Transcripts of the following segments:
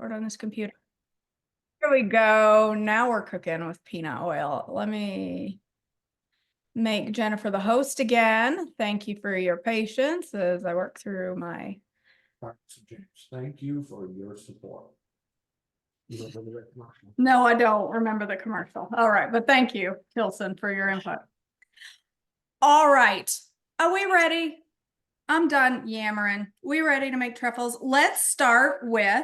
record on this computer. Here we go. Now we're cooking with peanut oil. Let me make Jennifer the host again. Thank you for your patience as I work through my. James, thank you for your support. You remember that commercial? No, I don't remember the commercial. All right, but thank you, Tilson, for your input. All right, are we ready? I'm done yammering. We ready to make truffles? Let's start with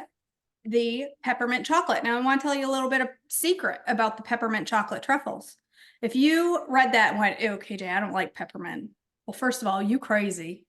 the peppermint chocolate. Now I want to tell you a little bit of secret about the peppermint chocolate truffles. If you read that and went, "Ew, KJ, I don't like peppermint." Well, first of all, you crazy.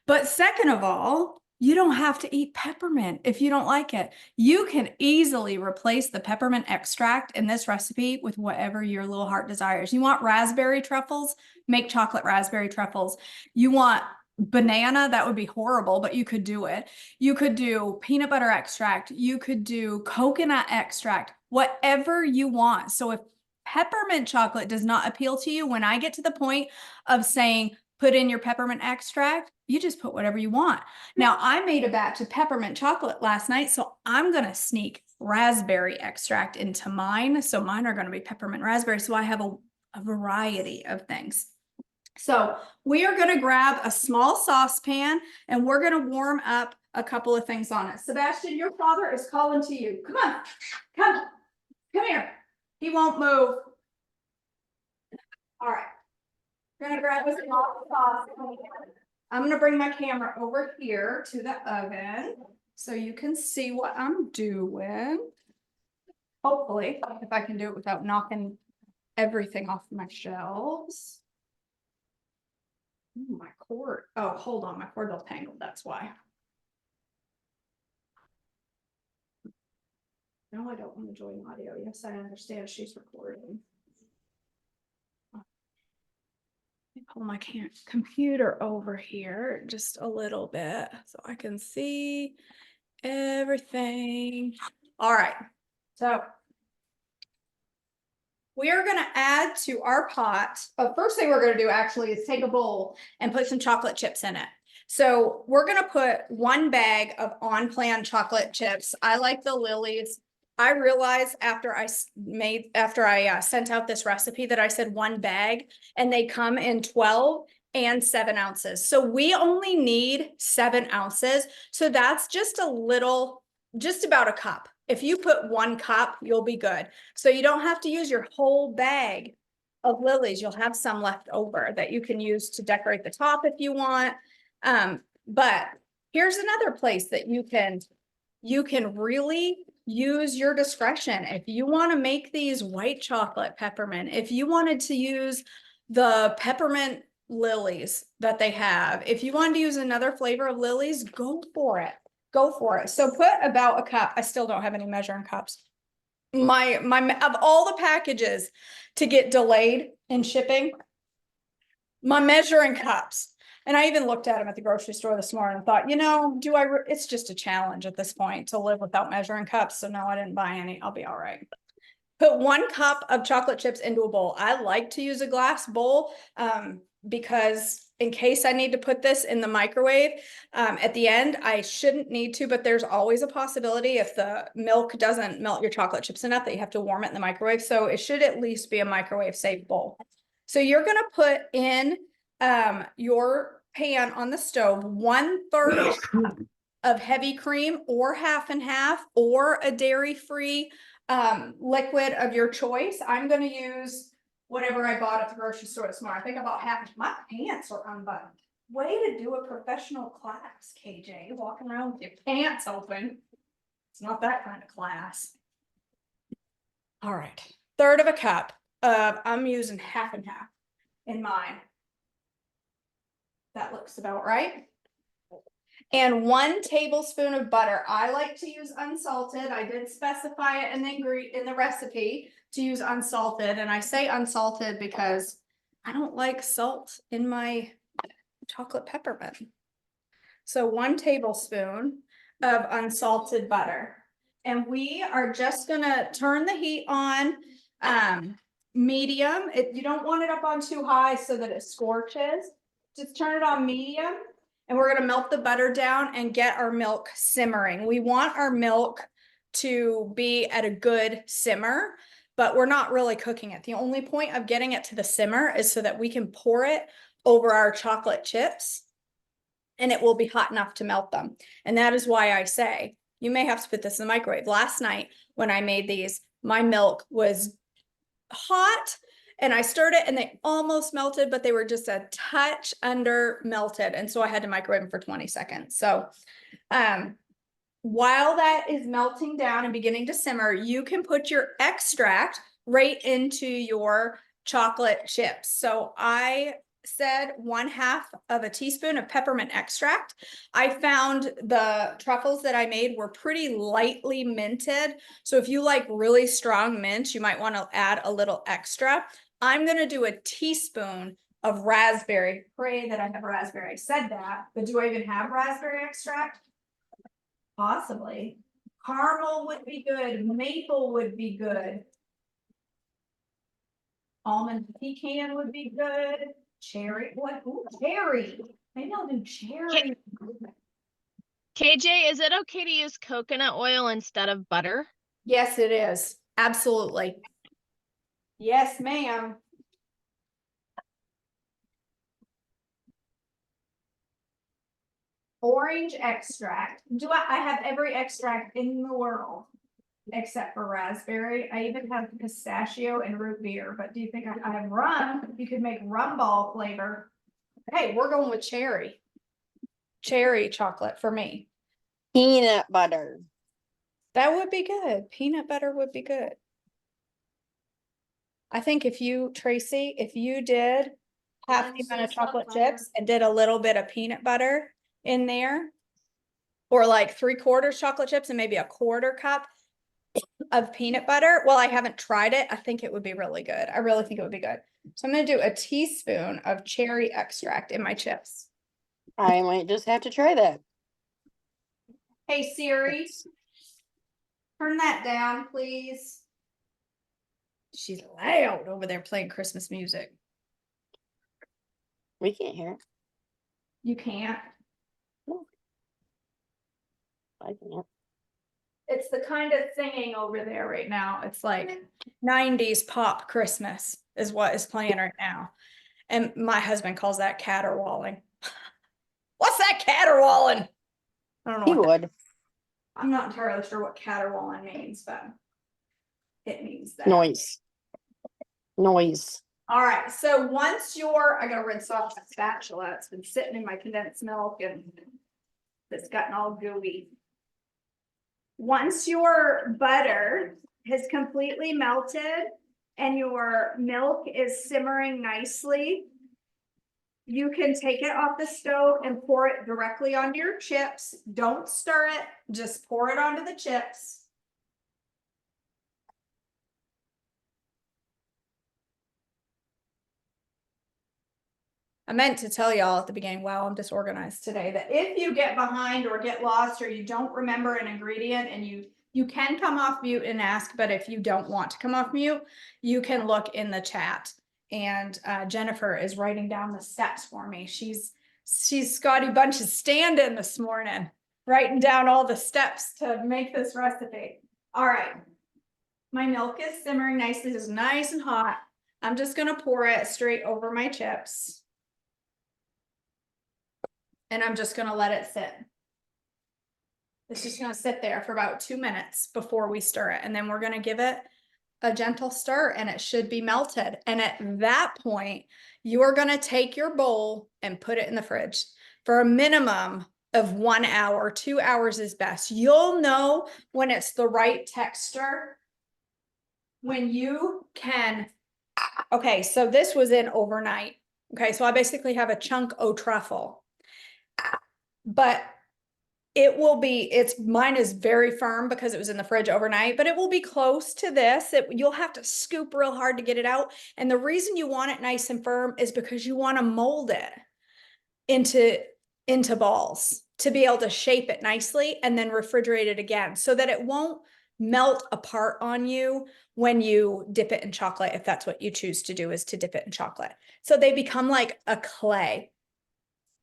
But second of all, you don't have to eat peppermint if you don't like it. You can easily replace the peppermint extract in this recipe with whatever your little heart desires. You want raspberry truffles? Make chocolate raspberry truffles. You want banana? That would be horrible, but you could do it. You could do peanut butter extract. You could do coconut extract, whatever you want. So if peppermint chocolate does not appeal to you, when I get to the point of saying, put in your peppermint extract, you just put whatever you want. Now, I made a batch of peppermint chocolate last night, so I'm going to sneak raspberry extract into mine. So mine are going to be peppermint raspberry. So I have a variety of things. So we are going to grab a small saucepan and we're going to warm up a couple of things on it. Sebastian, your father is calling to you. Come on, come here. He won't move. All right. We're gonna grab a small sauce. I'm gonna bring my camera over here to the oven so you can see what I'm doing. Hopefully, if I can do it without knocking everything off my shelves. Ooh, my cord. Oh, hold on, my cord all tangled. That's why. No, I don't want to join audio. Yes, I understand she's recording. Pull my computer over here just a little bit so I can see everything. All right, so we are going to add to our pot. The first thing we're going to do actually is take a bowl and put some chocolate chips in it. So we're going to put 1 bag of on-plan chocolate chips. I like the Lily's. I realized after I sent out this recipe that I said 1 bag, and they come in 12 and 7 ounces. So we only need 7 ounces. So that's just about a cup. If you put 1 cup, you'll be good. So you don't have to use your whole bag of Lily's. You'll have some left over that you can use to decorate the top if you want. But here's another place that you can really use your discretion. If you want to make these white chocolate peppermint, if you wanted to use the peppermint Lily's that they have, if you wanted to use another flavor of Lily's, go for it. Go for it. So put about a cup. I still don't have any measuring cups. Of all the packages to get delayed in shipping, my measuring cups. And I even looked at them at the grocery store this morning and thought, it's just a challenge at this point to live without measuring cups. So no, I didn't buy any. I'll be all right. Put 1 cup of chocolate chips into a bowl. I like to use a glass bowl because in case I need to put this in the microwave at the end, I shouldn't need to, but there's always a possibility if the milk doesn't melt your chocolate chips enough that you have to warm it in the microwave. So it should at least be a microwave safe bowl. So you're going to put in your pan on the stove 1/3 of heavy cream or half and half or a dairy-free liquid of your choice. I'm going to use whatever I bought at the grocery store this morning. I think about half. My pants are unbuttoned. Way to do a professional class, KJ. Walking around with your pants open. It's not that kind of class. All right. 1/3 of a cup. I'm using half and half in mine. That looks about right. And 1 tablespoon of butter. I like to use unsalted. I did specify it in the recipe to use unsalted. And I say unsalted because I don't like salt in my chocolate peppermint. So 1 tablespoon of unsalted butter. And we are just going to turn the heat on medium. You don't want it up on too high so that it scorches. Just turn it on medium. And we're going to melt the butter down and get our milk simmering. We want our milk to be at a good simmer, but we're not really cooking it. The only point of getting it to the simmer is so that we can pour it over our chocolate chips and it will be hot enough to melt them. And that is why I say you may have to put this in the microwave. Last night when I made these, my milk was hot and I stirred it and they almost melted, but they were just a touch under melted. And so I had to microwave them for 20 seconds. So, while that is melting down and beginning to simmer, you can put your extract right into your chocolate chips. So I said 1/2 teaspoon of peppermint extract. I found the truffles that I made were pretty lightly minted. So if you like really strong mint, you might want to add a little extra. I'm going to do a teaspoon of raspberry. Pray that I have raspberry. I said that, but do I even have raspberry extract? Possibly. Caramel would be good. Maple would be good. Almond pecan would be good. Cherry, what? Ooh, cherry. Maybe I'll do cherry. KJ, is it okay to use coconut oil instead of butter? Yes, it is. Absolutely. Yes, ma'am. Orange extract. I have every extract in the world except for raspberry. I even have pistachio and root beer, but do you think I have rum? You could make rum ball flavor. Hey, we're going with cherry. Cherry chocolate for me. Peanut butter. That would be good. Peanut butter would be good. I think Tracy, if you did half the amount of chocolate chips and did a little bit of peanut butter in there, or like 3/4 chocolate chips and maybe a 1/4 cup of peanut butter. Well, I haven't tried it. I think it would be really good. I really think it would be good. So I'm going to do a teaspoon of cherry extract in my chips. I might just have to try that. Hey Siri, turn that down, please. She's loud over there playing Christmas music. We can't hear it. You can't. I can't. It's the kind of singing over there right now. It's like 90s pop Christmas is what is playing right now. And my husband calls that caterwauling. What's that caterwauling? I don't know. He what would. I'm not entirely sure what caterwauling means, but it means that. Noise. Noise. All right. So once I gotta rinse off that spatula. It's been sitting in my condensed milk and it's gotten all gooey. Once your butter has completely melted and your milk is simmering nicely, you can take it off the stove and pour it directly onto your chips. Don't stir it, just pour it onto the chips. I meant to tell y'all at the beginning, wow, I'm disorganized today, that if you get behind or get lost or you don't remember an ingredient and you can come off mute and ask, but if you don't want to come off mute, you can look in the chat. And Jennifer is writing down the steps for me. She's Scotty Bunch's stand-in this morning, writing down all the steps to make this recipe. All right. My milk is simmering nicely. It's nice and hot. I'm just going to pour it straight over my chips. And I'm just going to let it sit. It's just going to sit there for about 2 minutes before we stir it. And then we're going to give it a gentle stir and it should be melted. And at that point, you are going to take your bowl and put it in the fridge for a minimum of 1 hour. 2 hours is best. You'll know when it's the right texture when you can. Okay, so this was in overnight. Okay, so I basically have a chunk of truffle. But mine is very firm because it was in the fridge overnight, but it will be close to this. You'll have to scoop real hard to get it out. And the reason you want it nice and firm is because you want to mold it into balls to be able to shape it nicely and then refrigerate it again so that it won't melt apart on you when you dip it in chocolate, if that's what you choose to do, is to dip it in chocolate. So they become like a clay.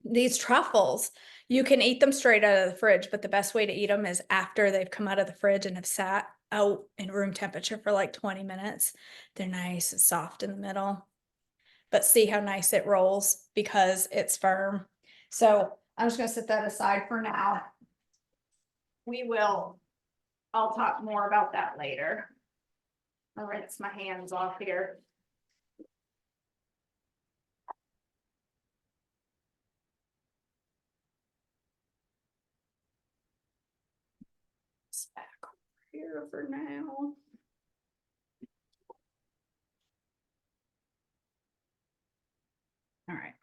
These truffles You can eat them straight out of the fridge, but the best way to eat them is after they've come out of the fridge and have sat out in room temperature for like 20 minutes. They're nice and soft in the middle. But see how nice it rolls because it's firm. So I'm just gonna set that aside for now. I'll talk more about that later. I'll rinse my hands off here. It's back over here for now. All right.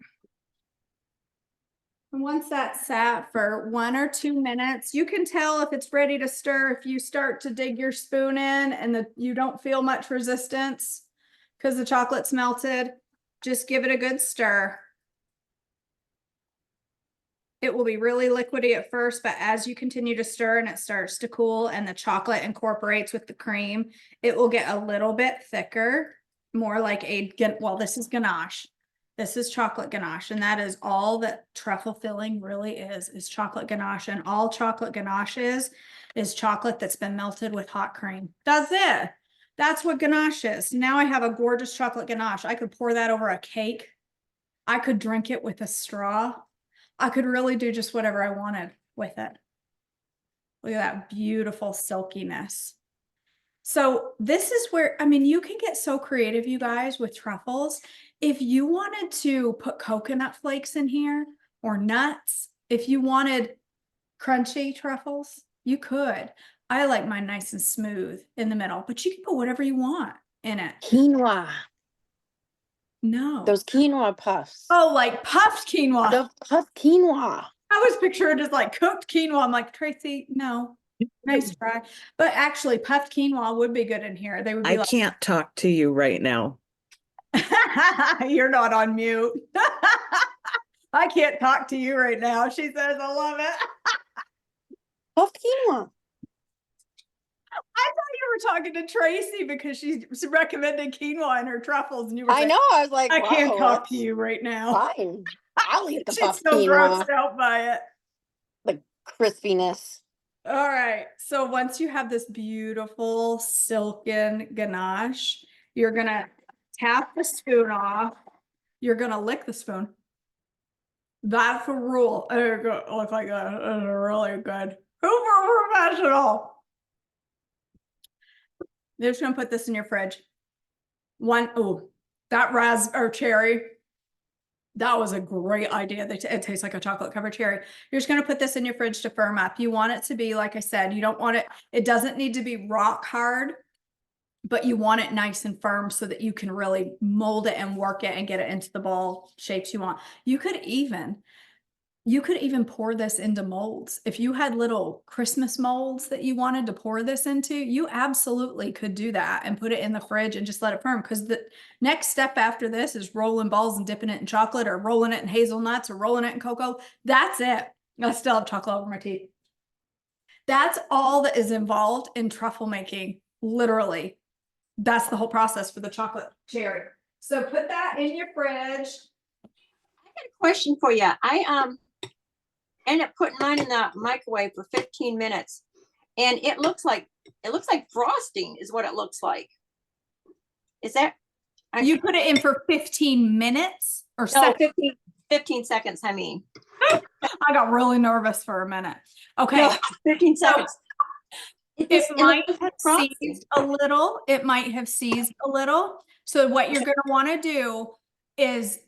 And once that's sat for 1 or 2 minutes, you can tell if it's ready to stir if you start to dig your spoon in and you don't feel much resistance because the chocolate's melted. Just give it a good stir. It will be really liquidy at first, but as you continue to stir and it starts to cool and the chocolate incorporates with the cream, it will get a little bit thicker, more like well, this is ganache. This is chocolate ganache, and that is all that truffle filling really is chocolate ganache. And all chocolate ganache is chocolate that's been melted with hot cream. That's it. That's what ganache is. Now I have a gorgeous chocolate ganache. I could pour that over a cake. I could drink it with a straw. I could really do just whatever I wanted with it. Look at that beautiful silkiness. So this is where, I mean, you can get so creative, you guys, with truffles. If you wanted to put coconut flakes in here or nuts, if you wanted crunchy truffles, you could. I like mine nice and smooth in the middle, but you can put whatever you want in it. Quinoa. No. Those quinoa puffs. Oh, like puffed quinoa. The puffed quinoa. I was picturing just like cooked quinoa. I'm like, Tracy, no. Nice try. But actually, puffed quinoa would be good in here. They would be I can't talk to you right now. You're not on mute. I can't talk to you right now. She says, I love it. Puffed quinoa. I thought you were talking to Tracy because she recommended quinoa in her truffles. And you were I saying, know. I was like, I can't wow, talk to that's you right now. fine. I'll eat the She's puffed so quinoa. grossed out by it. The crispiness. All right. So once you have this beautiful silken ganache, you're going to tap the spoon off. You're going to lick the spoon. That's a rule. There you go. Look like that. That's really good. Super professional. You're just going to put this in your fridge. Oh, that raspberry or cherry. That was a great idea. It tastes like a chocolate covered cherry. You're just going to put this in your fridge to firm up. You want it to be, like I said, you don't want it. It doesn't need to be rock hard, but you want it nice and firm so that you can really mold it and work it and get it into the ball shapes you want. You could even pour this into molds. If you had little Christmas molds that you wanted to pour this into, you absolutely could do that and put it in the fridge and just let it firm. Because the next step after this is rolling balls and dipping it in chocolate or rolling it in hazelnuts or rolling it in cocoa. That's it. I still have chocolate over my teeth. That's all that is involved in truffle making. Literally. That's the whole process for the chocolate cherry. So put that in your fridge. Question for you. I ended up putting mine in the microwave for 15 minutes, and it looks like frosting is what it looks like. Is that You put it in for 15 minutes or no, seconds? 15 seconds? I mean, I got really nervous for a minute. Okay. no, 15 seconds. It might looks have like frosting. seized a little. It might have seized a little. So what you're going to want to do is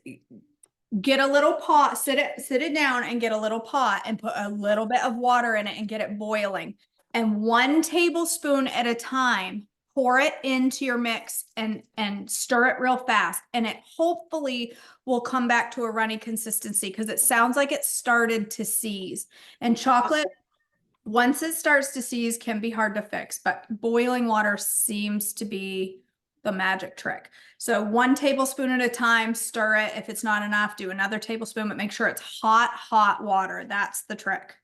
get a little pot, sit it down and get a little pot and put a little bit of water in it and get it boiling. And 1 tablespoon at a time, pour it into your mix and stir it real fast. And it hopefully will come back to a runny consistency because it sounds like it started to seize. And chocolate, once it starts to seize, can be hard to fix, but boiling water seems to be the magic trick. So 1 tablespoon at a time, stir it. If it's not enough, do another tablespoon, but make sure it's hot water. That's the trick.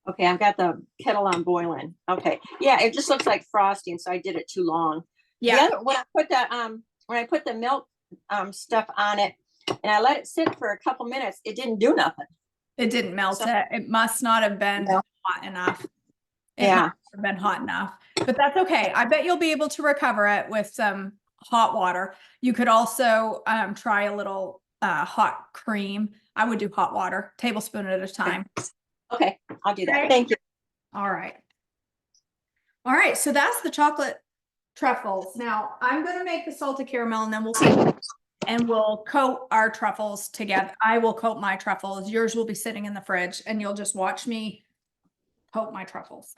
Okay, I've got the kettle on boiling. Okay, yeah, it just looks like frosting, so I did it too long. Yeah. When I put the milk stuff on it and I let it sit for a couple minutes, it didn't do nothing. It didn't melt So- it. It must not have been No. hot enough. It Yeah. must have been hot enough, but that's okay. I bet you'll be able to recover it with some hot water. You could also try a little hot cream. I would do hot water, tablespoon at a time. Okay, I'll do that. Okay. Thank you. All right. All right, so that's the chocolate truffles. Now I'm gonna make the salted caramel and then we'll coat our truffles together. I will coat my truffles. Yours will be sitting in the fridge and you'll just watch me coat my truffles.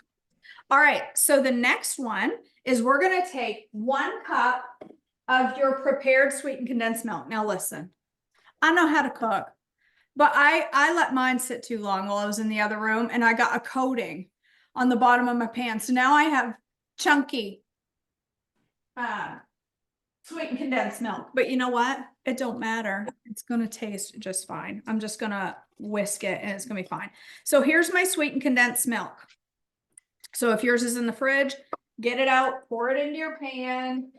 All right, so the next one is we're gonna take 1 cup of your prepared sweetened condensed milk. Now listen, I know how to cook, but I let mine sit too long while I was in the other room and I got a coating on the bottom of my pan. So now I have chunky sweetened condensed milk. But you know what? It don't matter. It's gonna taste just fine. I'm just gonna whisk it and it's gonna be fine. So here's my sweetened condensed milk. So if yours is in the fridge, get it out, pour it into your pan.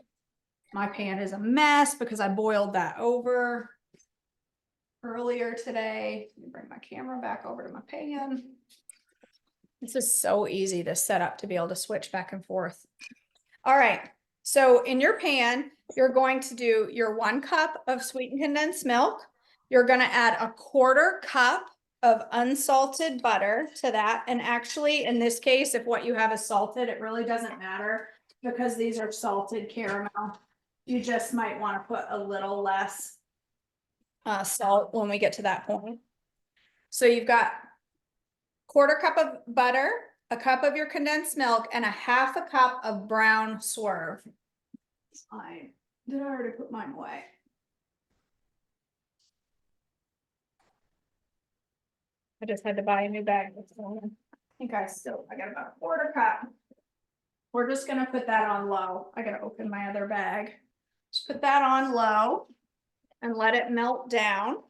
My pan is a mess because I boiled that over earlier today. Let me bring my camera back over to my pan. This is so easy to set up to be able to switch back and forth. All right, so in your pan, you're going to do your 1 cup of sweetened condensed milk. You're gonna add a 1/4 cup of unsalted butter to that. And actually, in this case, if what you have is salted, it really doesn't matter because these are salted caramel. You just might want to put a little less salt when we get to that point. So you've got 1/4 cup of butter, a cup of your condensed milk, and a 1/2 cup of brown Swerve. Did I already put mine away? I just had to buy a new bag this morning. I think I got about 1/4 cup. We're just gonna put that on low. I gotta open my other bag. Just put that on low and let it melt down.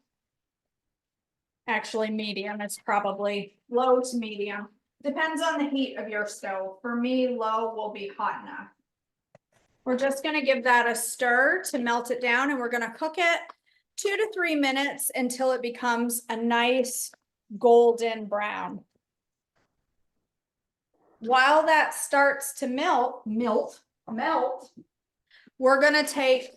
Actually, medium, it's probably low to medium. Depends on the heat of your stove. For me, low will be hot enough. We're just gonna give that a stir to melt it down and we're gonna cook it 2 to 3 minutes until it becomes a nice golden brown. While that starts to melt, we're gonna take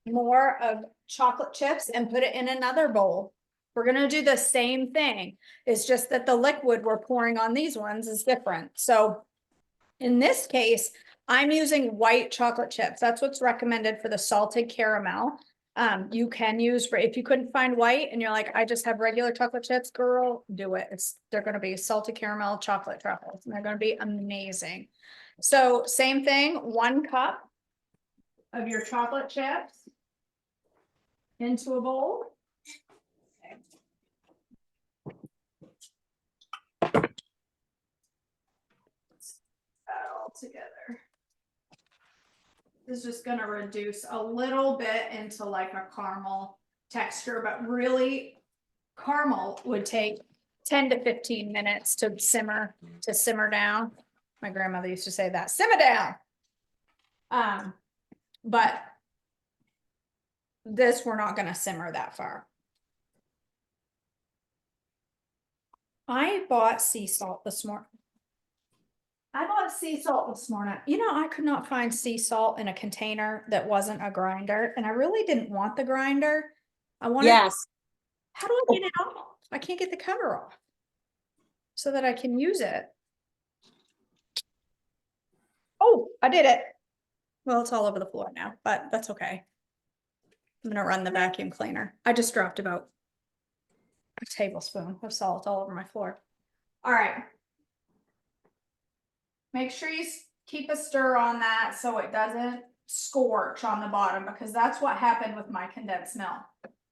more of chocolate chips and put it in another bowl. We're gonna do the same thing. It's just that the liquid we're pouring on these ones is different. So in this case, I'm using white chocolate chips. That's what's recommended for the salted caramel. You can use, if you couldn't find white and you're like, I just have regular chocolate chips, girl, do it. They're gonna be salted caramel chocolate truffles and they're gonna be amazing. So same thing, 1 cup of your chocolate chips into a bowl. That all together. This is just gonna reduce a little bit into like a caramel texture, but really caramel would take 10 to 15 minutes to simmer down. My grandmother used to say that, simmer down. But this, we're not gonna simmer that far. I bought sea salt this morning. You know, I could not find sea salt in a container that wasn't a grinder, and I really didn't want the grinder. I wanted, Yes. how do I get it off? I can't get the cover off so that I can use it. Oh, I did it. Well, it's all over the floor now, but that's okay. I'm gonna run the vacuum cleaner. I just dropped about a tablespoon of salt all over my floor. All right. Make sure you keep a stir on that so it doesn't scorch on the bottom, because that's what happened with my condensed milk.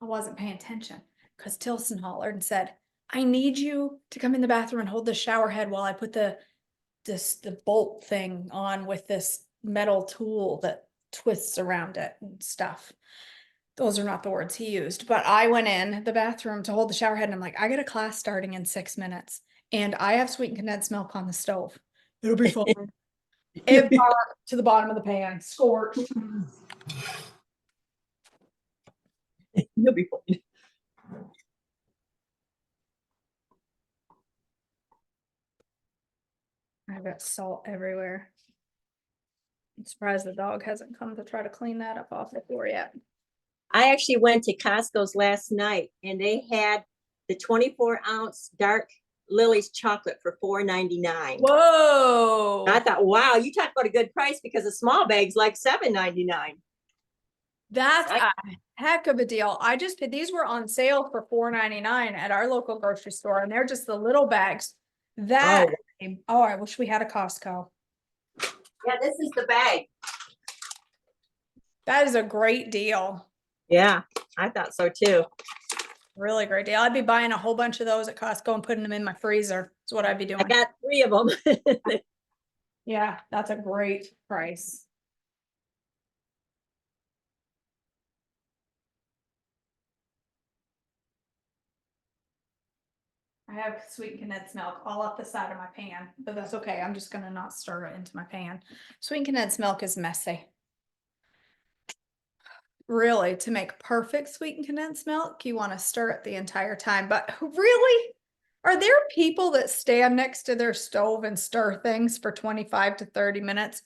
I wasn't paying attention because Tilson hollered and said, I need you to come in the bathroom and hold the shower head while I put the bolt thing on with this metal tool that twists around it and stuff. Those are not the words he used, but I went in the bathroom to hold the shower head and I'm like, I got a class starting in 6 minutes and I have sweetened condensed milk on the stove. It'll be fine. It got to the bottom of the pan, scorched. You'll be fine. I've got salt everywhere. I'm surprised the dog hasn't come to try to clean that up off the floor yet. I actually went to Costco's last night and they had the 24-ounce dark Lily's chocolate for $4.99. Whoa. I thought, wow, you talk about a good price because a small bag's like $7.99. That's I- a heck of a deal. I just, these were on sale for $4.99 at our local grocery store, and they're just the little bags. That, oh, I wish we had a Costco. Yeah, this is the bag. That is a great deal. Yeah, I thought so too. Really great deal. I'd be buying a whole bunch of those at Costco and putting them in my freezer. That's what I'd be I doing. got 3 of them. Yeah, that's a great price. I have sweet condensed milk all up the side of my pan, but that's okay. I'm just gonna not stir it into my pan. Sweet condensed milk is messy. Really, to make perfect sweetened condensed milk, you want to stir it the entire time. But really, are there people that stand next to their stove and stir things for 25 to 30 minutes?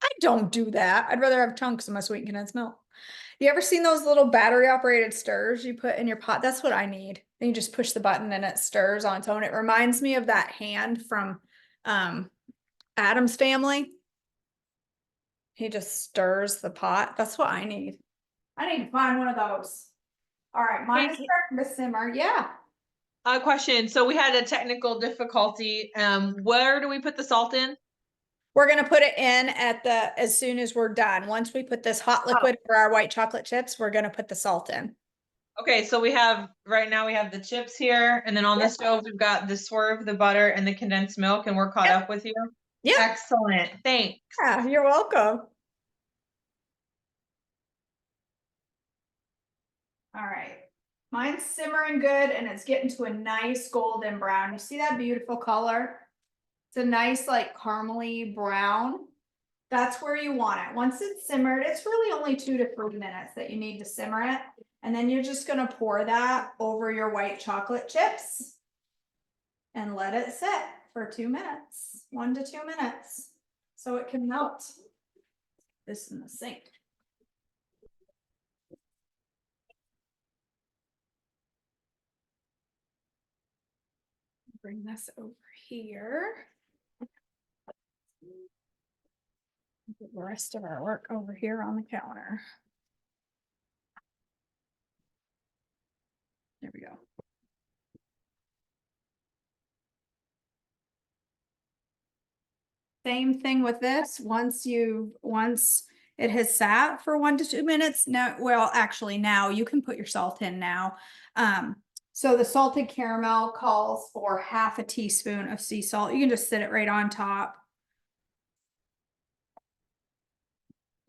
I don't do that. I'd rather have chunks of my sweetened condensed milk. You ever seen those little battery operated stirrers you put in your pot? That's what I need. Then you just push the button and it stirs on its own. It reminds me of that hand from Adam's Family. He just stirs the pot. That's what I need. I need to find one of those. All right, mine is starting to simmer. Yeah. A question. So we had a technical difficulty. Where do we put the salt in? We're gonna put it in at the, as soon as we're done. Once we put this hot liquid for our white chocolate chips, we're gonna put the salt in. Okay, so we have, right now we have the chips here, and then on the stove, we've got the Swerve, the butter, and the condensed milk, and we're caught up with you. Yeah. Excellent. Thanks. Yeah, you're welcome. All right. Mine's simmering good and it's getting to a nice golden brown. You see that beautiful color? It's a nice like caramely brown. That's where you want it. Once it's simmered, it's really only 2 to 3 minutes that you need to simmer it. And then you're just gonna pour that over your white chocolate chips and let it sit for 2 minutes, 1 to 2 minutes, so it can melt. This in the sink. Bring this over here. Get the rest of our work over here on the counter. There we go. Same thing with this. Once it has sat for 1 to 2 minutes, now, well, actually now you can put your salt in now. So the salted caramel calls for half a teaspoon of sea salt. You can just sit it right on top.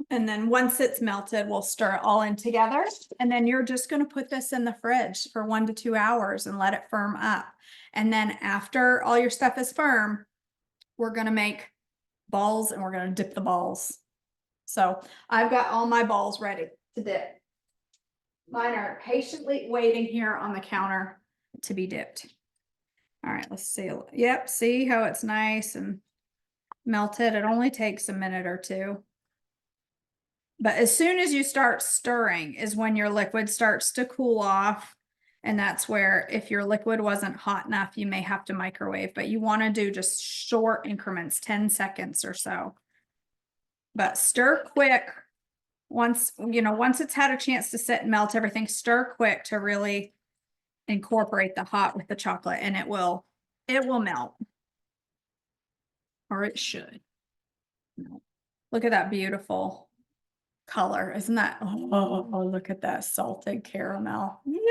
And then once it's melted, we'll stir it all in together. And then you're just going to put this in the fridge for 1 to 2 hours and let it firm up. And then after all your stuff is firm, we're going to make balls and we're going to dip the balls. So I've got all my balls ready to dip. Mine are patiently waiting here on the counter to be dipped. All right, let's see. Yep, see how it's nice and melted. It only takes a minute or 2. But as soon as you start stirring is when your liquid starts to cool off. And that's where if your liquid wasn't hot enough, you may have to microwave, but you want to do just short increments, 10 seconds or so. But stir quick. Once it's had a chance to sit and melt everything, stir quick to really incorporate the hot with the chocolate, and it will melt. Or it should. Look at that beautiful color. Isn't that, oh, look at that salted caramel. Yum.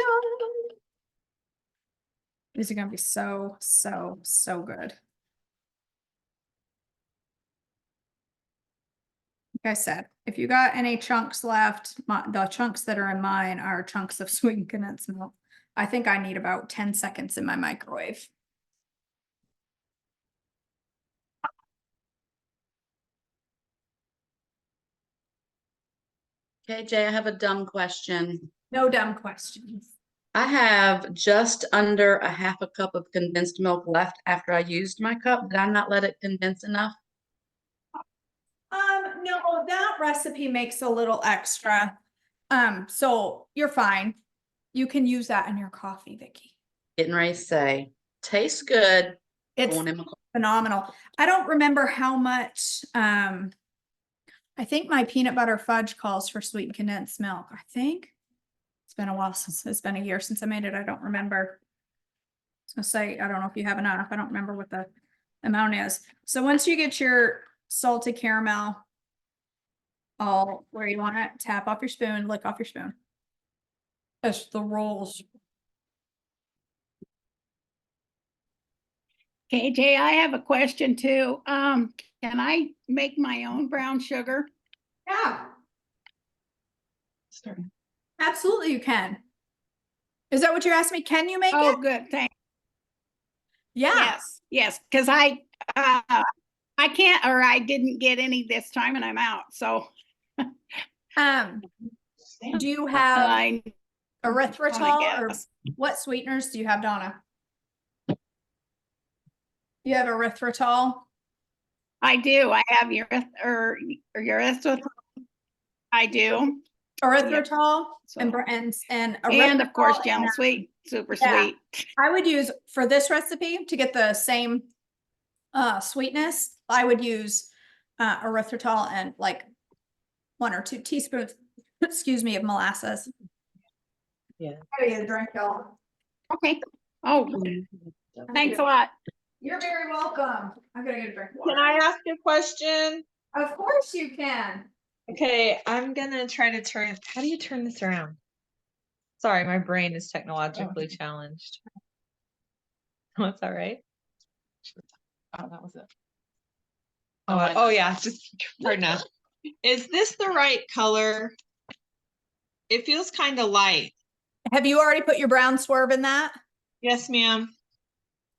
These are going to be so, so, so good. Like I said, if you got any chunks left, the chunks that are in mine are chunks of sweetened condensed milk. I think I need about 10 seconds in my microwave. Okay, Jay, I have a dumb question. No dumb questions. I have just under a half a cup of condensed milk left after I used my cup. Did I not let it condense enough? No, that recipe makes a little extra. So you're fine. You can use that in your coffee, Vicky. Getting ready to say, tastes good. It's Going in my phenomenal. I don't remember how much, I think my peanut butter fudge calls for sweetened condensed milk. I think it's been a while it's been a year since I made it. I don't remember. I was gonna say, I don't know if you have enough. I don't remember what the amount is. So once you get your salted caramel all where you want it, tap off your spoon, lick off your spoon. That's the rules. KJ, I have a question too. Can I make my own brown sugar? Yeah. Absolutely you can. Is that what you asked me? Can you make Oh, it? good, thanks. Yeah. Yes, because I can't, or I didn't get any this time and I'm out, so. Do you have I erythritol or guess. what sweeteners do you have, Donna? You have erythritol? I do, I have your erythritol. I do. Erythritol So- and And of course, erythritol gentle sweet, super Yeah. sweet. I would use for this recipe to get the same sweetness. I would use erythritol and like 1 or 2 teaspoons, excuse me, of molasses. Yeah. I gotta get a drink, y'all. Okay. Oh, thanks a lot. You're very welcome. I'm gonna get a drink of Can water. I ask a question? Of course you can. Okay, I'm gonna try to turn, how do you turn this around? Sorry, my brain is technologically challenged. That's all right. Oh, that was it. Oh, yeah, just right now. Is this the right color? It feels kind of light. Have you already put your brown swerve in that? Yes, ma'am.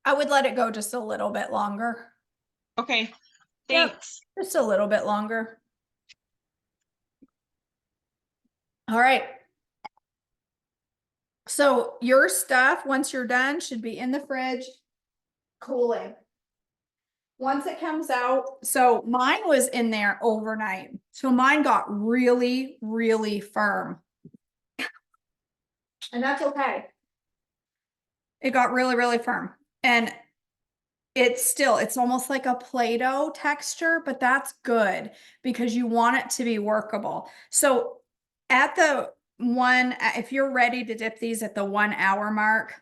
I would let it go just a little bit longer. Okay, Yep. thanks. Just a little bit longer. All right. So your stuff, once you're done, should be in the fridge, cooling. Once it comes out, so mine was in there overnight. So mine got really, really firm. And that's okay. It got really, really firm. And it's almost like a Play-Doh texture, but that's good because you want it to be workable. So at the if you're ready to dip these at the 1 hour mark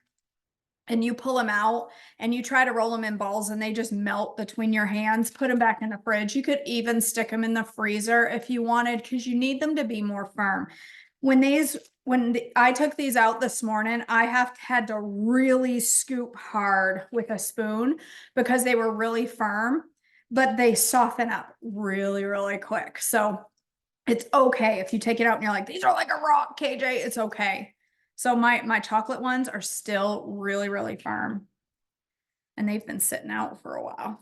and you pull them out and you try to roll them in balls and they just melt between your hands, put them back in the fridge. You could even stick them in the freezer if you wanted, because you need them to be more firm. I took these out this morning, I had to really scoop hard with a spoon because they were really firm, but they soften up really, really quick. So it's okay if you take it out and you're like, these are like a rock, KJ, it's okay. So my chocolate ones are still really, really firm. And they've been sitting out for a while.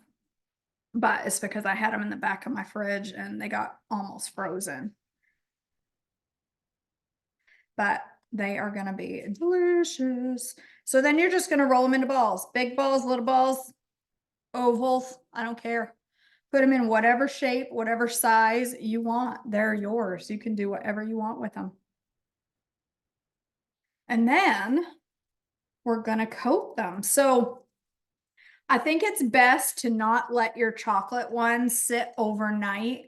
But it's because I had them in the back of my fridge and they got almost frozen. But they are going to be delicious. So then you're just going to roll them into balls. Big balls, little balls, ovals, I don't care. Put them in whatever shape, whatever size you want. They're yours. You can do whatever you want with them. And then we're going to coat them. So I think it's best to not let your chocolate ones sit overnight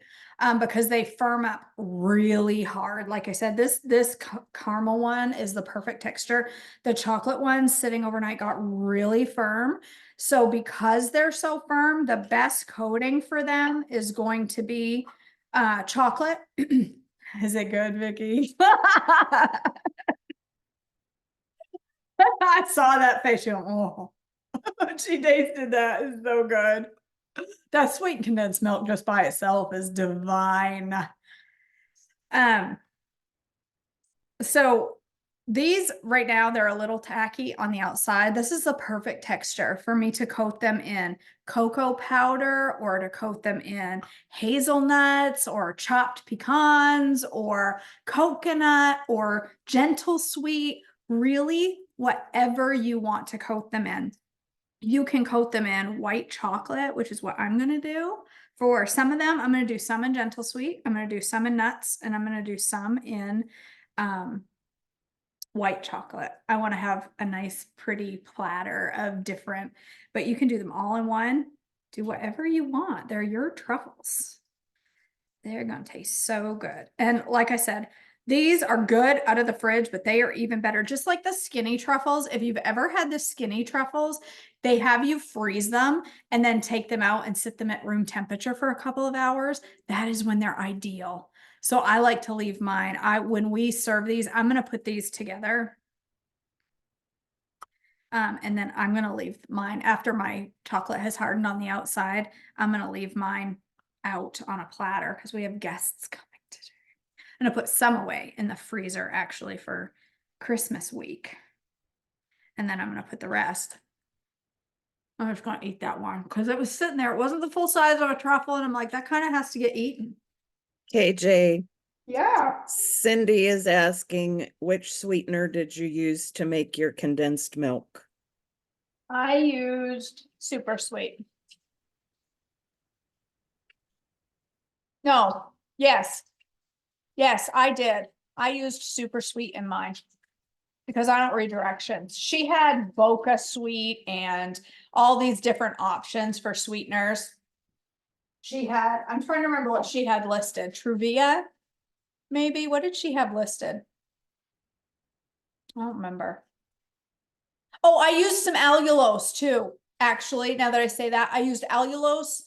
because they firm up really hard. Like I said, this caramel one is the perfect texture. The chocolate ones sitting overnight got really firm. So because they're so firm, the best coating for them is going to be chocolate. Is it good, Vicky? I saw that face. She went, oh. She tasted that. It's so good. That sweet condensed milk just by itself is divine. So these right now, they're a little tacky on the outside. This is the perfect texture for me to coat them in cocoa powder or to coat them in hazelnuts or chopped pecans or coconut or gentle sweet, really whatever you want to coat them in. You can coat them in white chocolate, which is what I'm going to do. For some of them, I'm going to do some in gentle sweet. I'm going to do some in nuts, and I'm going to do some in white chocolate. I want to have a nice, pretty platter of different, but you can do them all in one. Do whatever you want. They're your truffles. They're going to taste so good. And like I said, these are good out of the fridge, but they are even better. Just like the skinny truffles. If you've ever had the skinny truffles, they have you freeze them and then take them out and sit them at room temperature for a couple of hours. That is when they're ideal. So I like to leave mine. When we serve these, I'm going to put these together. And then I'm going to leave mine after my chocolate has hardened on the outside. I'm going to leave mine out on a platter because we have guests coming today. I'm gonna put some away in the freezer actually for Christmas week. And then I'm gonna put the rest. I'm just gonna eat that one because it was sitting there. It wasn't the full size of a truffle, and I'm like, that kind of has to get eaten. KJ, Yeah. Cindy is asking, which sweetener did you use to make your condensed milk? I used super sweet. No, yes. Yes, I did. I used super sweet in mine because I don't read directions. She had Boca sweet and all these different options for sweeteners. She had, I'm trying to remember what she had listed. Truvia, maybe. What did she have listed? I don't remember. Oh, I used some allulose too. Actually, now that I say that, I used allulose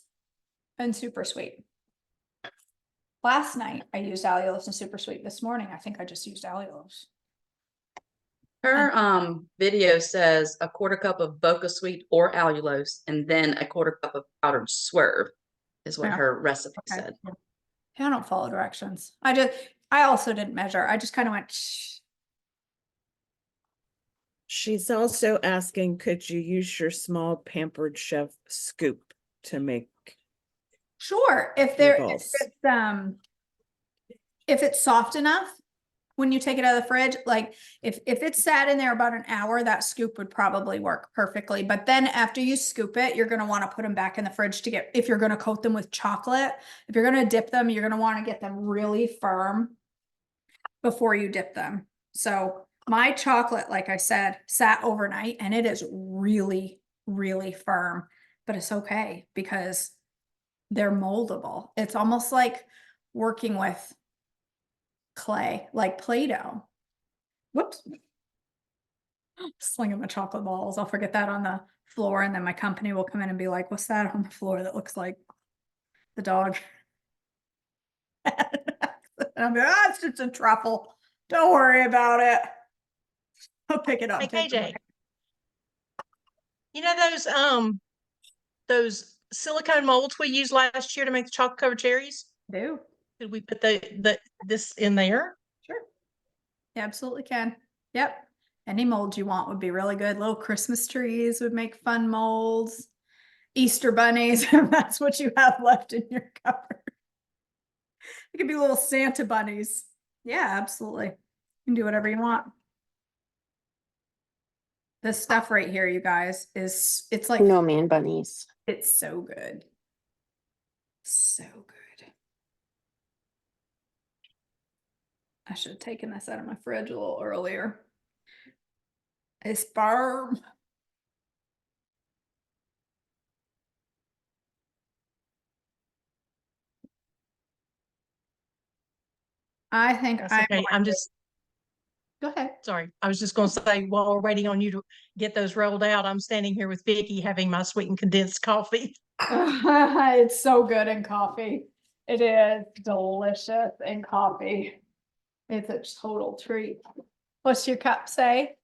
and super sweet. Last night, I used allulose and super sweet. This morning, I think I just used allulose. Her video says a quarter cup of Boca Sweet or allulose, and then a quarter cup of powdered Swerve is what Yeah. her recipe Okay. said. I don't follow directions. I also didn't measure. I just kind of went, shh. She's also asking, could you use your small Pampered Chef scoop to make? Sure. balls. If it's soft enough, when you take it out of the fridge, like if it's sat in there about an hour, that scoop would probably work perfectly. But then after you scoop it, you're going to want to put them back in the fridge to get, if you're going to coat them with chocolate, if you're going to dip them, you're going to want to get them really firm before you dip them. So my chocolate, like I said, sat overnight and it is really, really firm, but it's okay because they're moldable. It's almost like working with clay, like Play-Doh. Whoops. Slinging my chocolate balls. I'll forget that on the floor, and then my company will come in and be like, what's that on the floor that looks like the dog? And I'm like, ah, it's just a truffle. Don't worry about it. I'll pick it up. Hey, take it away. KJ. You know those silicone molds we used last year to make the chocolate covered cherries? Do. Did we put this in there? Sure. You absolutely can. Yep. Any mold you want would be really good. Little Christmas trees would make fun molds. Easter bunnies, if that's what you have left in your cupboard. It could be little Santa bunnies. Yeah, absolutely. You can do whatever you want. This stuff right here, you guys, it's like, No man bunnies. it's so good. So good. I should have taken this out of my fridge a little earlier. It's firm. I think That's I'm okay. I'm just go ahead. sorry. I was just going to say while we're waiting on you to get those rolled out, I'm standing here with Vicky having my sweetened condensed coffee. It's so good in coffee. It is delicious in coffee. It's a total treat. What's your cup say?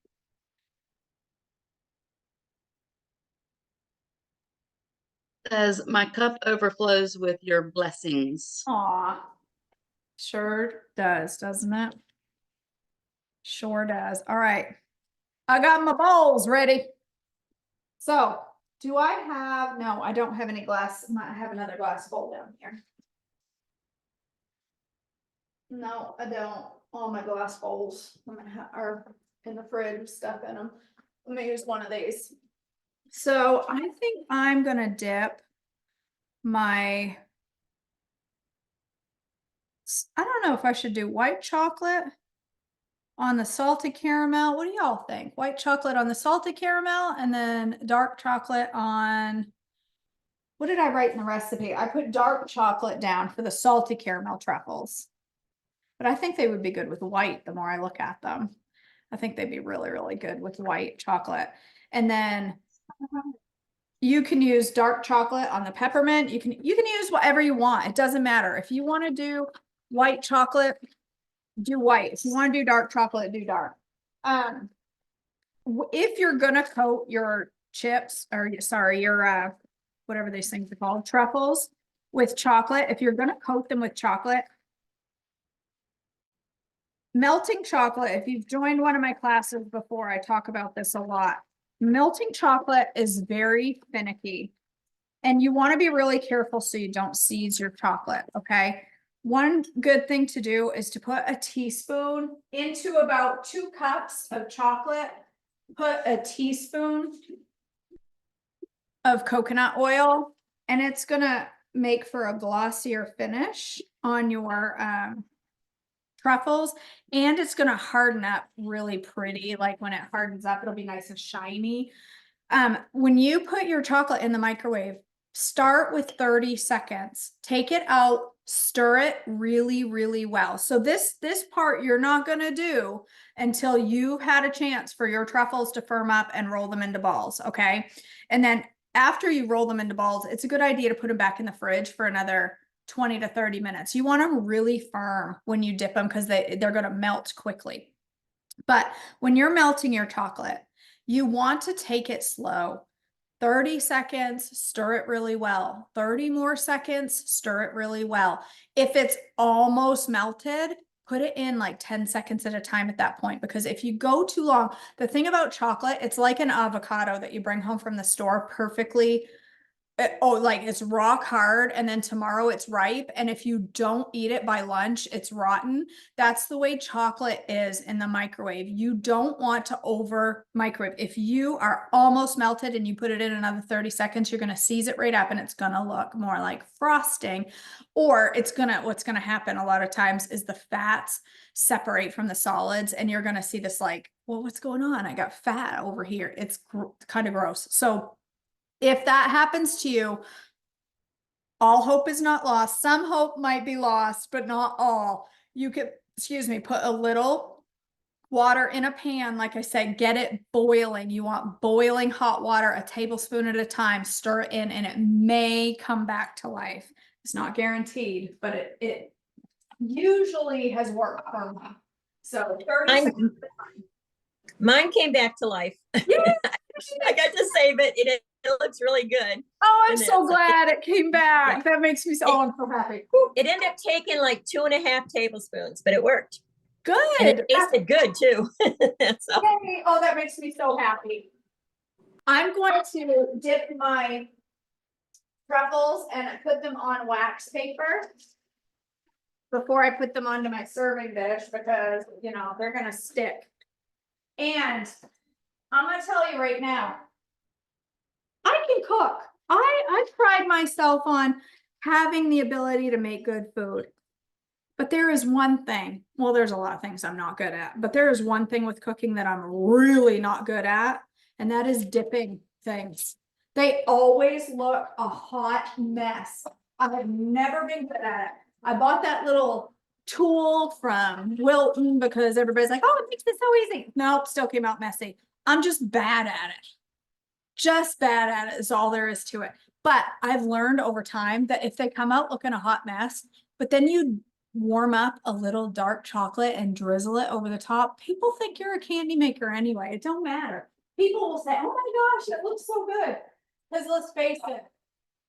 Says my cup overflows with your blessings. Aw. Sure does, doesn't it? Sure does. All right. I got my bowls ready. So, do I have, no, I don't have any glass. I have another glass bowl down here. No, I don't. All my glass bowls are in the fridge with stuff in them. Let me use one of these. So I think I'm gonna dip my, I don't know if I should do white chocolate on the salted caramel. What do y'all think? White chocolate on the salted caramel and then dark chocolate on, what did I write in the recipe? I put dark chocolate down for the salted caramel truffles. But I think they would be good with white the more I look at them. I think they'd be really, really good with white chocolate. And then you can use dark chocolate on the peppermint. You can use whatever you want. It doesn't matter. If you want to do white chocolate, do white. If you want to do dark chocolate, do dark. If you're gonna coat your chips, or sorry, your whatever these things are called, truffles, with chocolate, if you're gonna coat them with chocolate, melting chocolate, if you've joined one of my classes before, I talk about this a lot. Melting chocolate is very finicky, and you want to be really careful so you don't seize your chocolate, okay? One good thing to do is to put a teaspoon into about 2 cups of chocolate, put a teaspoon of coconut oil, and it's gonna make for a glossier finish on your truffles, and it's gonna harden up really pretty. Like when it hardens up, it'll be nice and shiny. When you put your chocolate in the microwave, start with 30 seconds, take it out, stir it really, really well. So this part you're not gonna do until you've had a chance for your truffles to firm up and roll them into balls, okay? And then after you roll them into balls, it's a good idea to put them back in the fridge for another 20 to 30 minutes. You want them really firm when you dip them because they're going to melt quickly. But when you're melting your chocolate, you want to take it slow. 30 seconds, stir it really well. 30 more seconds, stir it really well. If it's almost melted, put it in like 10 seconds at a time at that point, because if you go too long, the thing about chocolate, it's like an avocado that you bring home from the store perfectly. Like it's rock hard, and then tomorrow it's ripe, and if you don't eat it by lunch, it's rotten. That's the way chocolate is in the microwave. You don't want to over microwave. If you are almost melted and you put it in another 30 seconds, you're going to seize it right up, and it's going to look more like frosting. Or what's going to happen a lot of times is the fats separate from the solids, and you're going to see this like, well, what's going on? I got fat over here. It's kind of gross. So if that happens to you, all hope is not lost. Some hope might be lost, but not all. You could, put a little water in a pan. Like I said, get it boiling. You want boiling hot water, a tablespoon at a time, stir it in, and it may come back to life. It's not guaranteed, but it usually has worked for me. So 30 seconds at a time. Mine came back to life. Yeah. I got to save it. It looks really good. Oh, I'm And so it's- glad it came back. Yeah. That makes me so, I'm so happy. It ended up taking like 2.5 tablespoons, but it worked. Good. And it tasted good too. So Yay. Oh, that makes me so happy. I'm going to dip my truffles and put them on wax paper before I put them onto my serving dish, because, they're going to stick. And I'm going to tell you right now, I can cook. I pride myself on having the ability to make good food. But there is one thing, well, there's a lot of things I'm not good at, but there is one thing with cooking that I'm really not good at, and that is dipping things. They always look a hot mess. I have never been good at it. I bought that little tool from Wilton because everybody's like, oh, it makes it so easy. Nope, still came out messy. I'm just bad at it. Just bad at it is all there is to it. But I've learned over time that if they come out looking a hot mess, but then you warm up a little dark chocolate and drizzle it over the top, people think you're a candy maker anyway. It don't matter. People will say, oh my gosh, it looks so good. Because let's face it,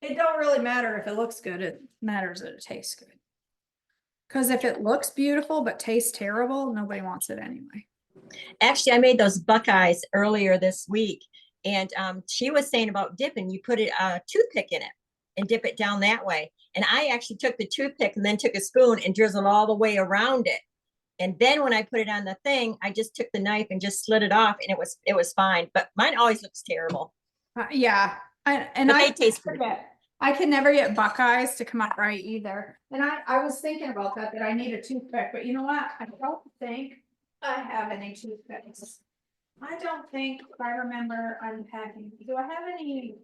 it don't really matter if it looks good. It matters that it tastes good. Because if it looks beautiful but tastes terrible, nobody wants it anyway. actually, I made those Buckeyes earlier this week, and she was saying about dipping. You put a toothpick in it and dip it down that way. And I actually took the toothpick and then took a spoon and drizzled all the way around it. And then when I put it on the thing, I just took the knife and just slit it off and it was fine. But mine always looks terrible. Yeah, and But I they taste good. I can never get Buckeyes to come out right either. And I was thinking about that I need a toothpick, but you know what? I don't think I have any toothpicks. I don't think if I remember unpacking. Do I have any?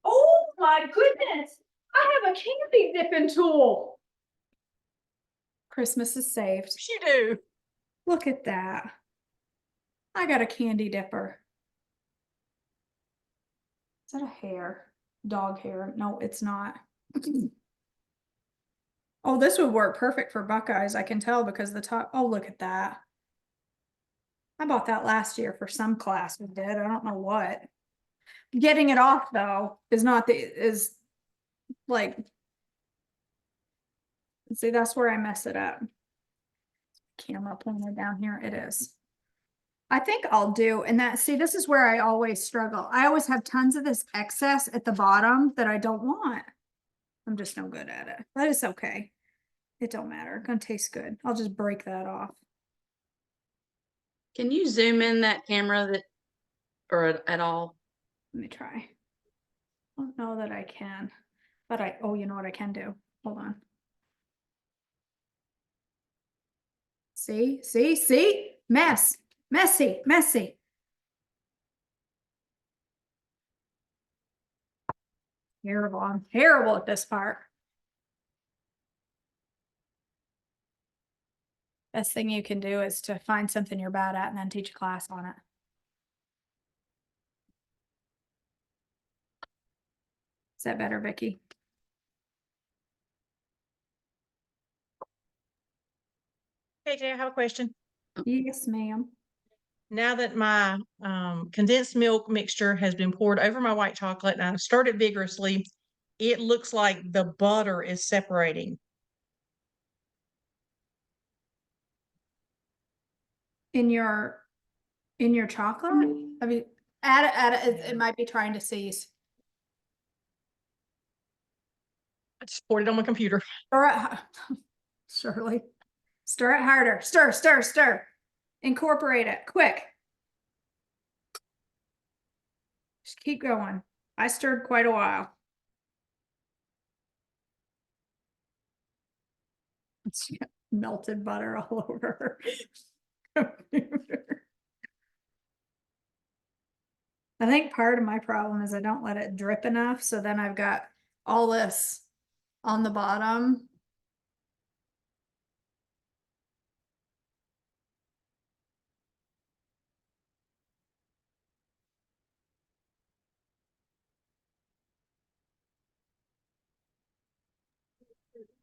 Oh my goodness! I have a candy dipping tool. Christmas is saved. You do. Look at that. I got a candy dipper. Is that a hair? Dog hair? No, it's not. Oh, this would work perfect for Buckeyes. I can tell because the top. Oh, look at that. I bought that last year for some class we did. I don't know what. Getting it off though is not is like. See, that's where I mess it up. Camera pointer down here. It is. I think I'll do, and that, see, this is where I always struggle. I always have tons of this excess at the bottom that I don't want. I'm just no good at it, but it's okay. It don't matter. It's gonna taste good. I'll just break that off. Can you zoom in that camera that, or at all? Let me try. I don't know that I can, but oh, you know what I can do? Hold on. See? Messy. Terrible. I'm terrible at this part. Best thing you can do is to find something you're bad at and then teach a class on it. Is that better, Vicky? Hey, Jay, I have a question. Yes, ma'am. Now that my condensed milk mixture has been poured over my white chocolate and I've stirred it vigorously, it looks like the butter is separating. In your chocolate? I mean, add it. It might be trying to seize. I just poured it on my computer. Stir it, Shirley. Stir it harder. Stir. Incorporate it, quick. Just keep going. I stirred quite a while. She got melted butter all over her computer. I think part of my problem is I don't let it drip enough, so then I've got all this on the bottom.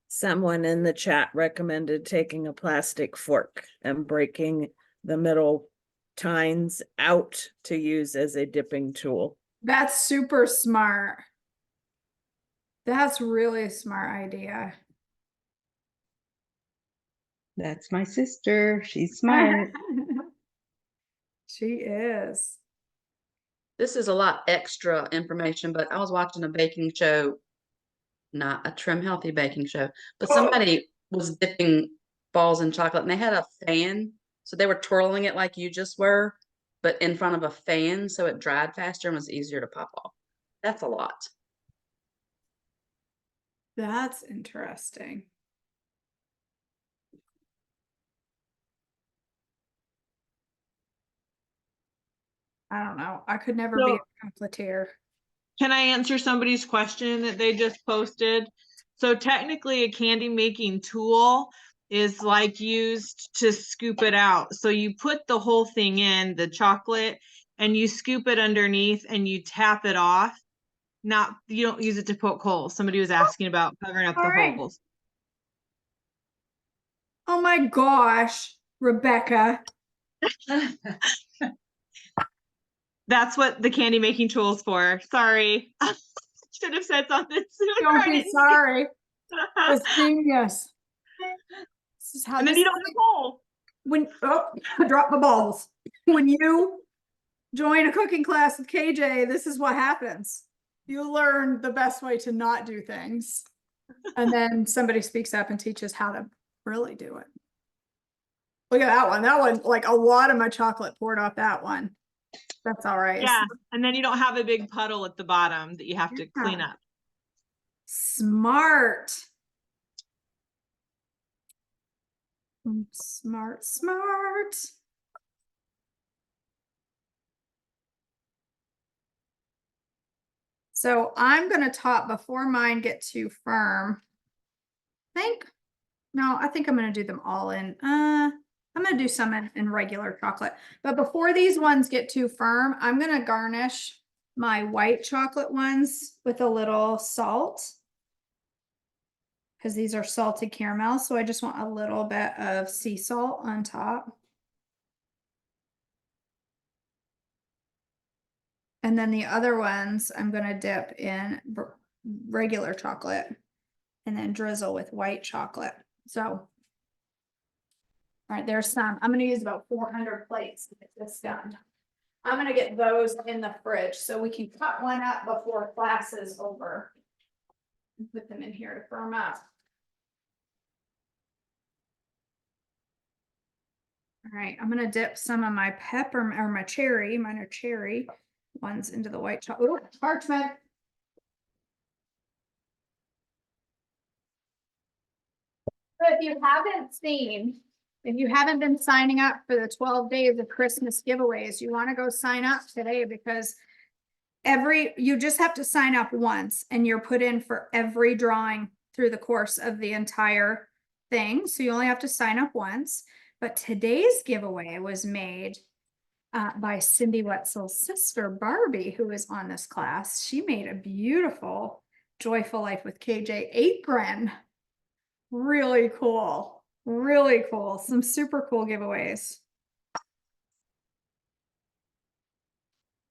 Someone in the chat recommended taking a plastic fork and breaking the middle tines out to use as a dipping tool. That's super smart. That's really a smart idea. That's my sister. She's smart. She is. This is a lot extra information, but I was watching a baking show, not a trim healthy baking show, but somebody was dipping balls in chocolate and they had a fan. So they were twirling it like you just were, but in front of a fan. So it dried faster and was easier to pop off. That's a lot. That's interesting. I don't know. I could never be a completier. Can I answer somebody's question that they just posted? So technically a candy making tool is like used to scoop it out. So you put the whole thing in the chocolate and you scoop it underneath and you tap it off. You don't use it to poke holes. Somebody was asking about covering up All the right. holes. Oh my gosh, Rebecca. That's what the candy making tool is for. Sorry. Should have said something sooner. Don't be sorry. It's genius. This is how And then this you don't have a hole. when I dropped my balls. When you join a cooking class with KJ, this is what happens. You learn the best way to not do things. And then somebody speaks up and teaches how to really do it. Look at that one. That one, like a lot of my chocolate poured off that one. That's all right. Yeah, and then you don't have a big puddle at the bottom that you have to clean Yeah. up. Smart. Smart, smart. So I'm gonna top before mine get too firm. I think I'm gonna do them all in. I'm gonna do some in regular chocolate. But before these ones get too firm, I'm gonna garnish my white chocolate ones with a little salt. Because these are salted caramel, so I just want a little bit of sea salt on top. And then the other ones, I'm gonna dip in regular chocolate and then drizzle with white chocolate. So, all right, there's some. I'm gonna use about 400 plates to get this done. I'm gonna get those in the fridge so we can cut one up before class is over. And put them in here to firm up. All right, I'm gonna dip some of my peppermint or my cherry, mine are cherry ones into the white chocolate. Ooh, parchment. So if you haven't been signing up for the 12 days of Christmas giveaways, you want to go sign up today because you just have to sign up once and you're put in for every drawing through the course of the entire thing. So you only have to sign up once. But today's giveaway was made by Cindy Wetzel's sister, Barbie, who is on this class. She made a beautiful Joyful Life with KJ apron. Really cool. Really cool. Some super cool giveaways.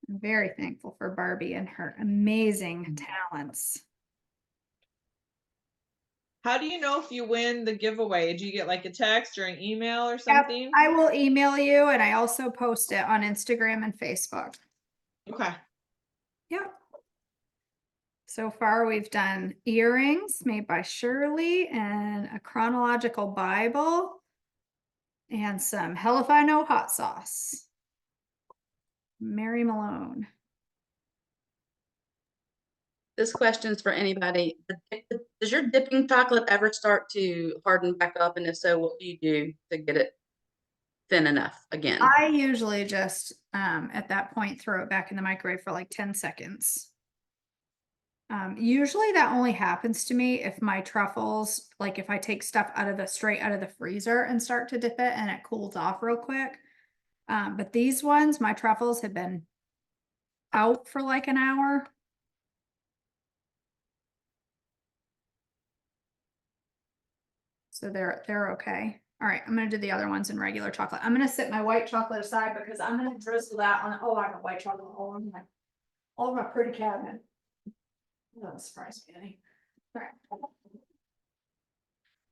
I'm very thankful for Barbie and her amazing talents. How do you know if you win the giveaway? Do you get like a text or an email or Yep, something? I will email you and I also post it on Instagram and Facebook. Okay. Yep. So far, we've done earrings made by Shirley and a chronological Bible and some Hell If I Know hot sauce. Mary Malone. This question is for anybody. Does your dipping chocolate ever start to harden back up? And if so, what do you do to get it thin enough again? I usually just, at that point, throw it back in the microwave for like 10 seconds. Usually that only happens to me if my truffles, like if I take stuff straight out of the freezer and start to dip it and it cools off real quick. But these ones, my truffles have been out for like an hour. So they're okay. All right, I'm gonna do the other ones in regular chocolate. I'm gonna set my white chocolate aside because I'm gonna drizzle that on. Oh, I got white chocolate all over my pretty cabinet. That surprised me any. All right.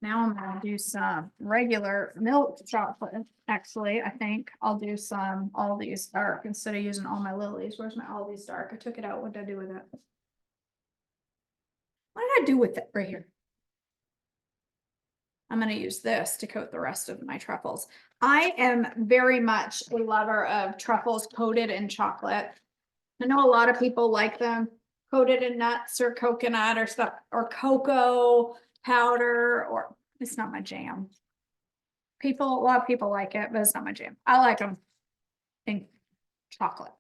Now I'm gonna do some regular milk chocolate. Actually, I think I'll do some Aldi's dark instead of using all my lilies. Where's my Aldi's dark? I took it out. What did I do with it? What did I do with it right here? I'm going to use this to coat the rest of my truffles. I am very much a lover of truffles coated in chocolate. I know a lot of people like them coated in nuts or coconut or stuff or cocoa powder, or it's not my jam. A lot of people like it, but it's not my jam. I like them in chocolate.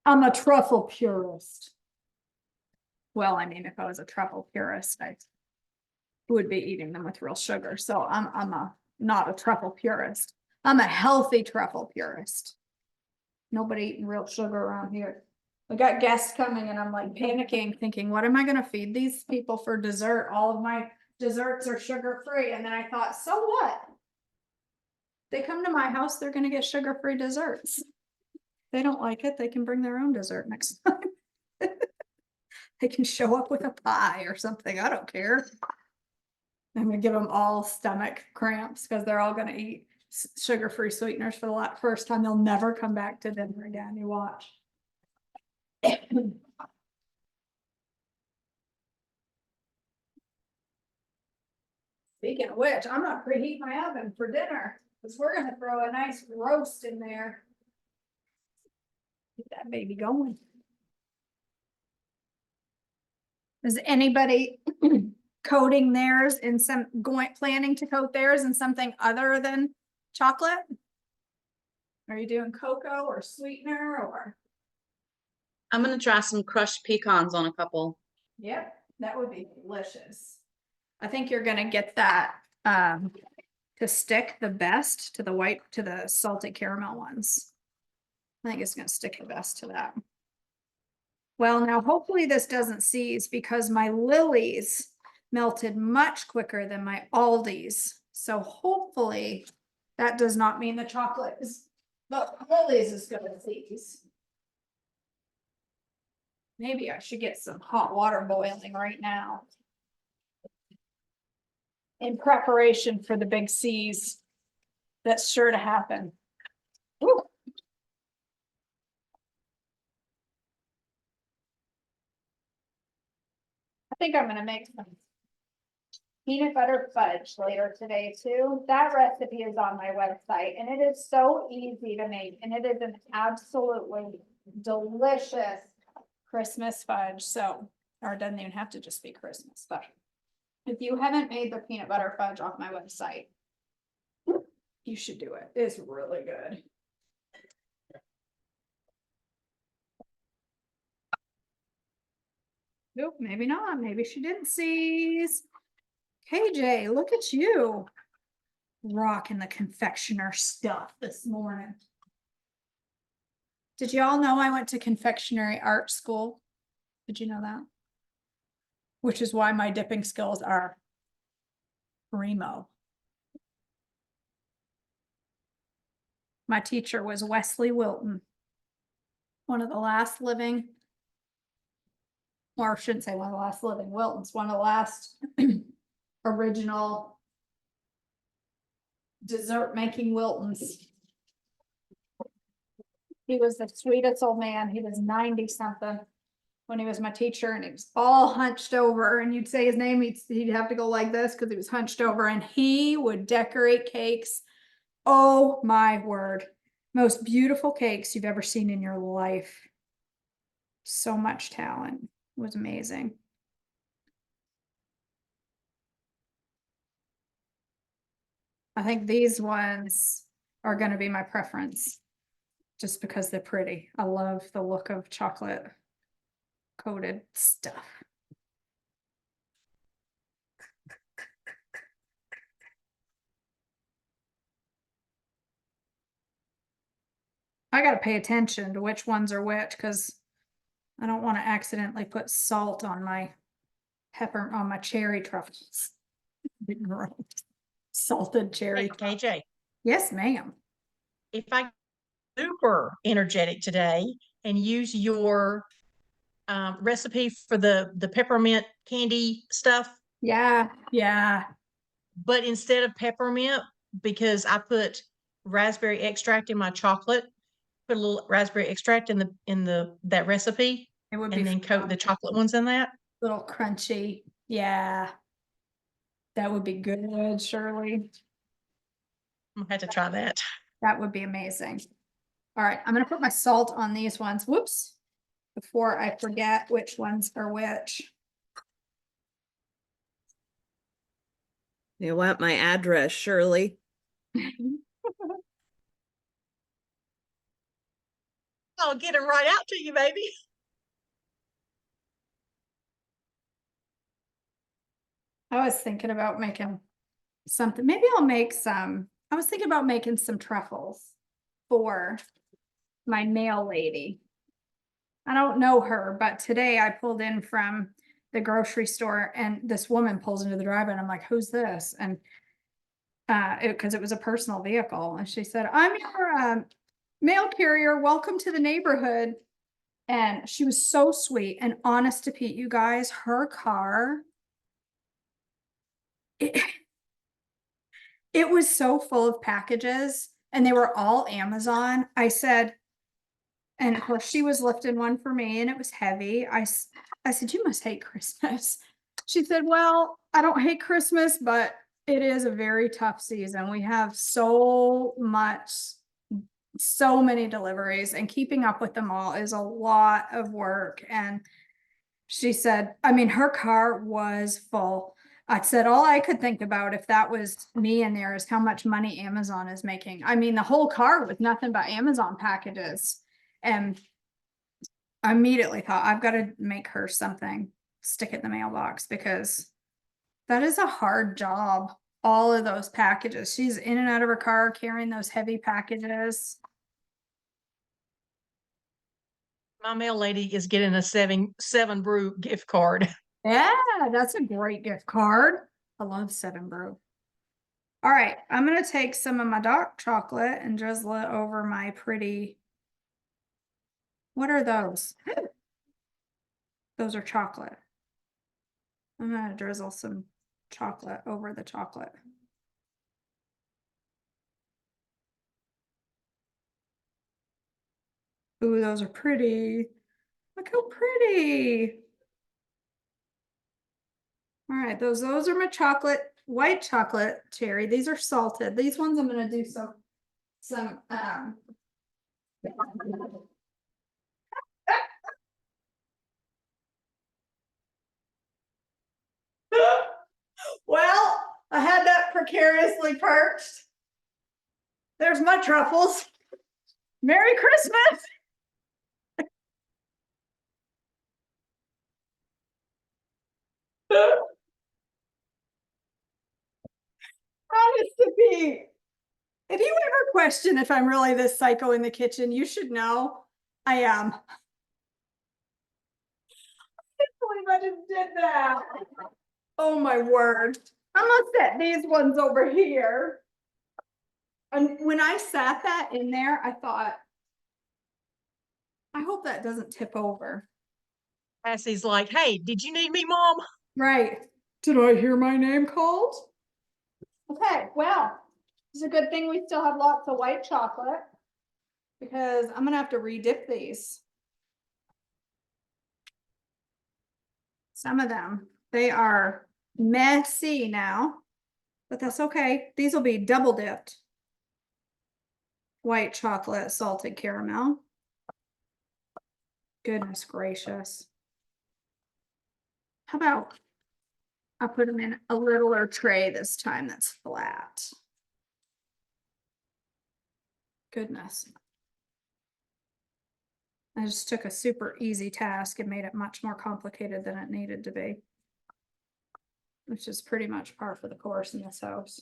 I'm a truffle purist. Well, I mean, if I was a truffle purist, I would be eating them with real sugar. So I'm not a truffle purist. I'm a healthy truffle purist. Nobody eating real sugar around here. We got guests coming and I'm like panicking, thinking, what am I gonna feed these people for dessert? All of my desserts are sugar-free. And then I thought, so what? They come to my house, they're gonna get sugar-free desserts. If they don't like it, they can bring their own dessert next time. They can show up with a pie or something. I don't care. I'm gonna give them all stomach cramps because they're all gonna eat sugar-free sweeteners for the first time. They'll never come back to dinner again. You watch. Speaking of which, I'm gonna preheat my oven for dinner, because we're gonna throw a nice roast in there. Get that baby going. Is anybody coating theirs in planning to coat theirs in something other than chocolate? Are you doing cocoa or sweetener or? I'm gonna try some crushed pecans on a couple. Yep, that would be delicious. I think you're gonna get that to stick the best to the salted caramel ones. I think it's gonna stick the best to that. Well, now hopefully this doesn't seize because my lilies melted much quicker than my Aldi's. So hopefully that does not mean the chocolate is, the lilies is gonna seize. Maybe I should get some hot water boiling right now. In preparation for the big seize. That's sure to happen. Woo. I think I'm gonna make some peanut butter fudge later today too. That recipe is on my website and it is so easy to make and it is an absolutely delicious Christmas fudge. So, or it doesn't even have to just be Christmas, but if you haven't made the peanut butter fudge off my website, you should do it. It's really good. Nope, maybe not. Maybe she didn't seize. KJ, look at you. Rocking the confectioner stuff this morning. Did you all know I went to confectionery art school? Did you know that? Which is why my dipping skills are primo. My teacher was Wesley Wilton, one of the last living, or I shouldn't say one of the last living Wiltons, one of the last original dessert making Wiltons. He was the sweetest old man. He was 90 something when he was my teacher and he was all hunched over and you'd say his name, he'd have to go like this because he was hunched over and he would decorate cakes. Oh my word. Most beautiful cakes you've ever seen in your life. So much talent. It was amazing. I think these ones are going to be my preference just because they're pretty. I love the look of chocolate coated stuff. I got to pay attention to which ones are which because I don't want to accidentally put salt on my cherry truffles. Salted cherry. Hey, KJ, Yes, ma'am. if I super energetic today and use your recipe for the peppermint candy stuff, Yeah, yeah. but instead of peppermint, because I put raspberry extract in my chocolate, put a little raspberry extract in that recipe, It would be and then coat the chocolate ones in that. little crunchy. Yeah. That would be good, Shirley. I'm gonna have to try that. That would be amazing. All right, I'm gonna put my salt on these ones. Whoops. Before I forget which ones are which. You want my address, Shirley? I'll get it right out to you, baby. I was thinking about making something. Maybe I'll make some. I was thinking about making some truffles for my nail lady. I don't know her, but today I pulled in from the grocery store and this woman pulls into the driveway and I'm like, who's this? And because it was a personal vehicle. And she said, I'm your mail carrier. Welcome to the neighborhood. And she was so sweet and honest to Pete, you guys, her car, it was so full of packages and they were all Amazon. I said, and of course she was lifting one for me and it was heavy. I said, you must hate Christmas. She said, well, I don't hate Christmas, but It is a very tough season. We have so many deliveries, and keeping up with them all is a lot of work. And she said, I mean, her car was full. I said, all I could think about if that was me in there is how much money Amazon is making. I mean, the whole car was nothing but Amazon packages. And I immediately thought, I've got to make her something, stick it in the mailbox, because that is a hard job. All of those packages. She's in and out of her car carrying those heavy packages. My mail lady is getting a seven brew gift card. Yeah, that's a great gift card. I love 7 Brew. All right, I'm gonna take some of my dark chocolate and drizzle it over my pretty. What are those? Those are chocolate. I'm gonna drizzle some chocolate over the chocolate. Ooh, those are pretty. Look how pretty. All right, those are my white chocolate cherry. These are salted. These ones I'm gonna do some well, I had that precariously perched. There's my truffles. Merry Christmas. Honest to Pete, if you ever question if I'm really this psycho in the kitchen, you should know I am. I can't believe I just did that. Oh my word. I'm gonna set these ones over here. And when I sat that in there, I thought, I hope that doesn't tip over. Cassie's like, hey, did you need me, Mom? Right. Did I hear my name called? Okay, well, it's a good thing we still have lots of white chocolate, because I'm gonna have to re-dip these. Some of them, they are messy now, but that's okay. These will be double dipped. White chocolate, salted caramel. Goodness gracious. How about I put them in a littler tray this time that's flat. Goodness. I just took a super easy task and made it much more complicated than it needed to be. Which is pretty much par for the course in this house.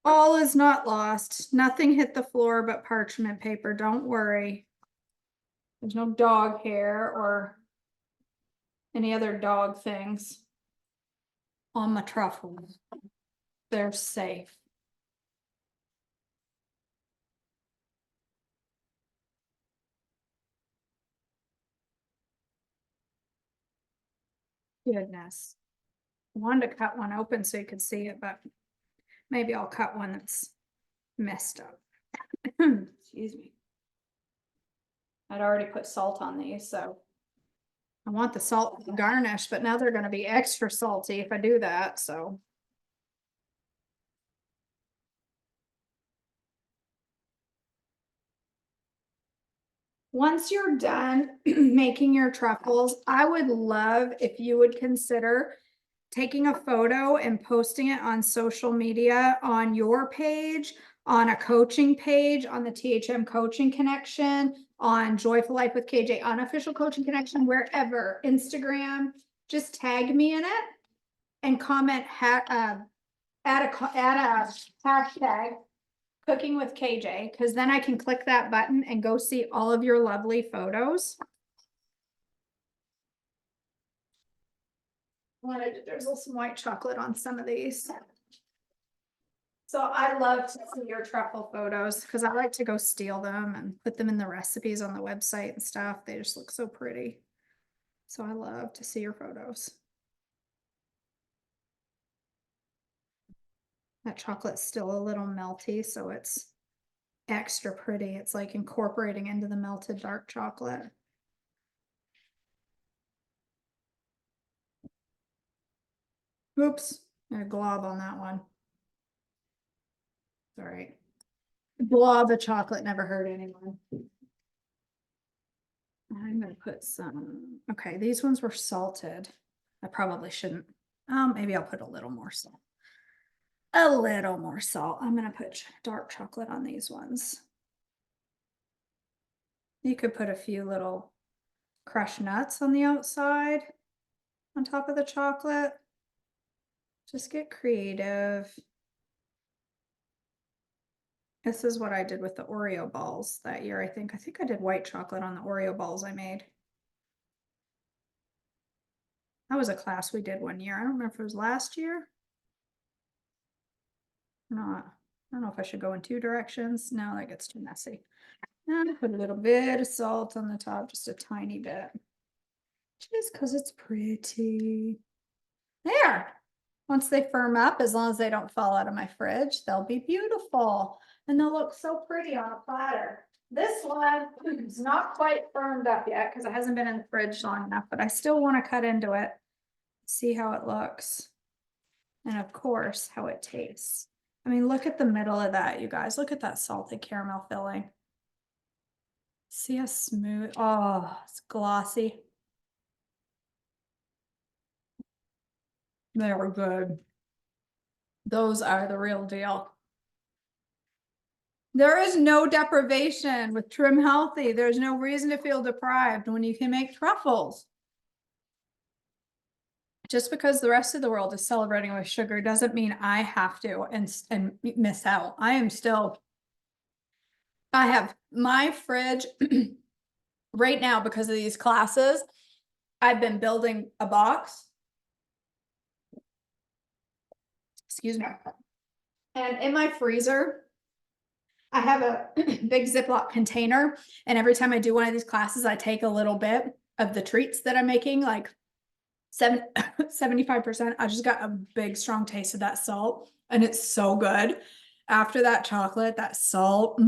All is not lost. Nothing hit the floor but parchment paper. Don't worry. There's no dog hair or any other dog things on my truffles. They're safe. Goodness. I wanted to cut one open so you could see it, but maybe I'll cut one that's messed up. Excuse me. I'd already put salt on these, so I want the salt garnish, but now they're going to be extra salty if I do that, so. Once you're done making your truffles, I would love if you would consider taking a photo and posting it on social media, on your page, on a coaching page, on the THM Coaching Connection, on Joyful Life with KJ Unofficial Coaching Connection, wherever, Instagram, just tag me in it and comment, add a hashtag Cooking with KJ, because then I can click that button and go see all of your lovely photos. I wanted to drizzle some white chocolate on some of these. So I love to see your truffle photos because I like to go steal them and put them in the recipes on the website and stuff. They just look so pretty. So I love to see your photos. That chocolate's still a little melty, so it's extra pretty. It's like incorporating into the melted dark chocolate. Oops, a glob on that one. All right. Blob of chocolate never hurt anyone. I'm gonna put some, okay, these ones were salted. I probably shouldn't. Maybe I'll put a little more salt. A little more salt. I'm gonna put dark chocolate on these ones. You could put a few little crushed nuts on the outside, on top of the chocolate. Just get creative. This is what I did with the Oreo balls that year, I think. I think I did white chocolate on the Oreo balls I made. That was a class we did one year. I don't remember if it was last year. Not. I don't know if I should go in two directions. No, that gets too messy. And put a little bit of salt on the top, just a tiny bit. Just because it's pretty. There. Once they firm up, as long as they don't fall out of my fridge, they'll be beautiful. And they'll look so pretty on a platter. This one is not quite firmed up yet because it hasn't been in the fridge long enough, but I still want to cut into it. See how it looks. And of course, how it tastes. I mean, look at the middle of that, you guys. Look at that salted caramel filling. See how smooth, oh, it's glossy. They were good. Those are the real deal. There is no deprivation with Trim Healthy. There's no reason to feel deprived when you can make truffles. Just because the rest of the world is celebrating with sugar doesn't mean I have to and miss out. I have my fridge right now because of these classes. I've been building a box. Excuse me. And in my freezer, I have a big Ziploc container. And every time I do one of these classes, I take a little bit of the treats that I'm making, like 75%. I just got a big, strong taste of that salt. And it's so good. After that chocolate, that salt.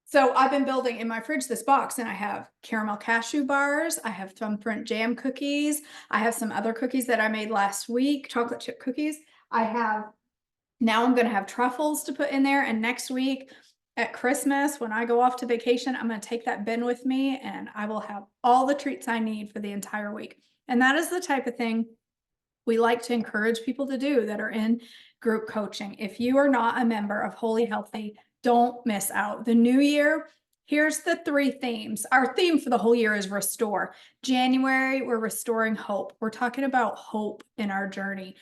So I've been building in my fridge this box, and I have caramel cashew bars. I have thumbprint jam cookies. I have some other cookies that I made last week, chocolate chip cookies. Now I'm going to have truffles to put in there. And next week at Christmas, when I go off to vacation, I'm going to take that bin with me and I will have all the treats I need for the entire week. And that is the type of thing we like to encourage people to do that are in group coaching. If you are not a member of Wholly Healthy, don't miss out. The new year, here's the 3 themes. Our theme for the whole year is restore. January, we're restoring hope. We're talking about hope in our journey.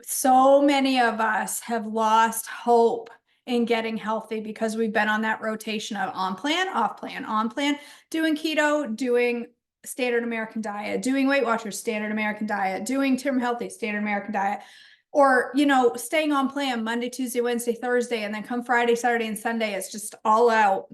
So many of us have lost hope in getting healthy because we've been on that rotation of on plan, off plan, on plan, doing keto, doing standard American diet, doing Weight Watchers, standard American diet, doing Trim Healthy, standard American diet, or, you know, staying on plan Monday, Tuesday, Wednesday, Thursday, and then come Friday, Saturday, and Sunday, it's just all out.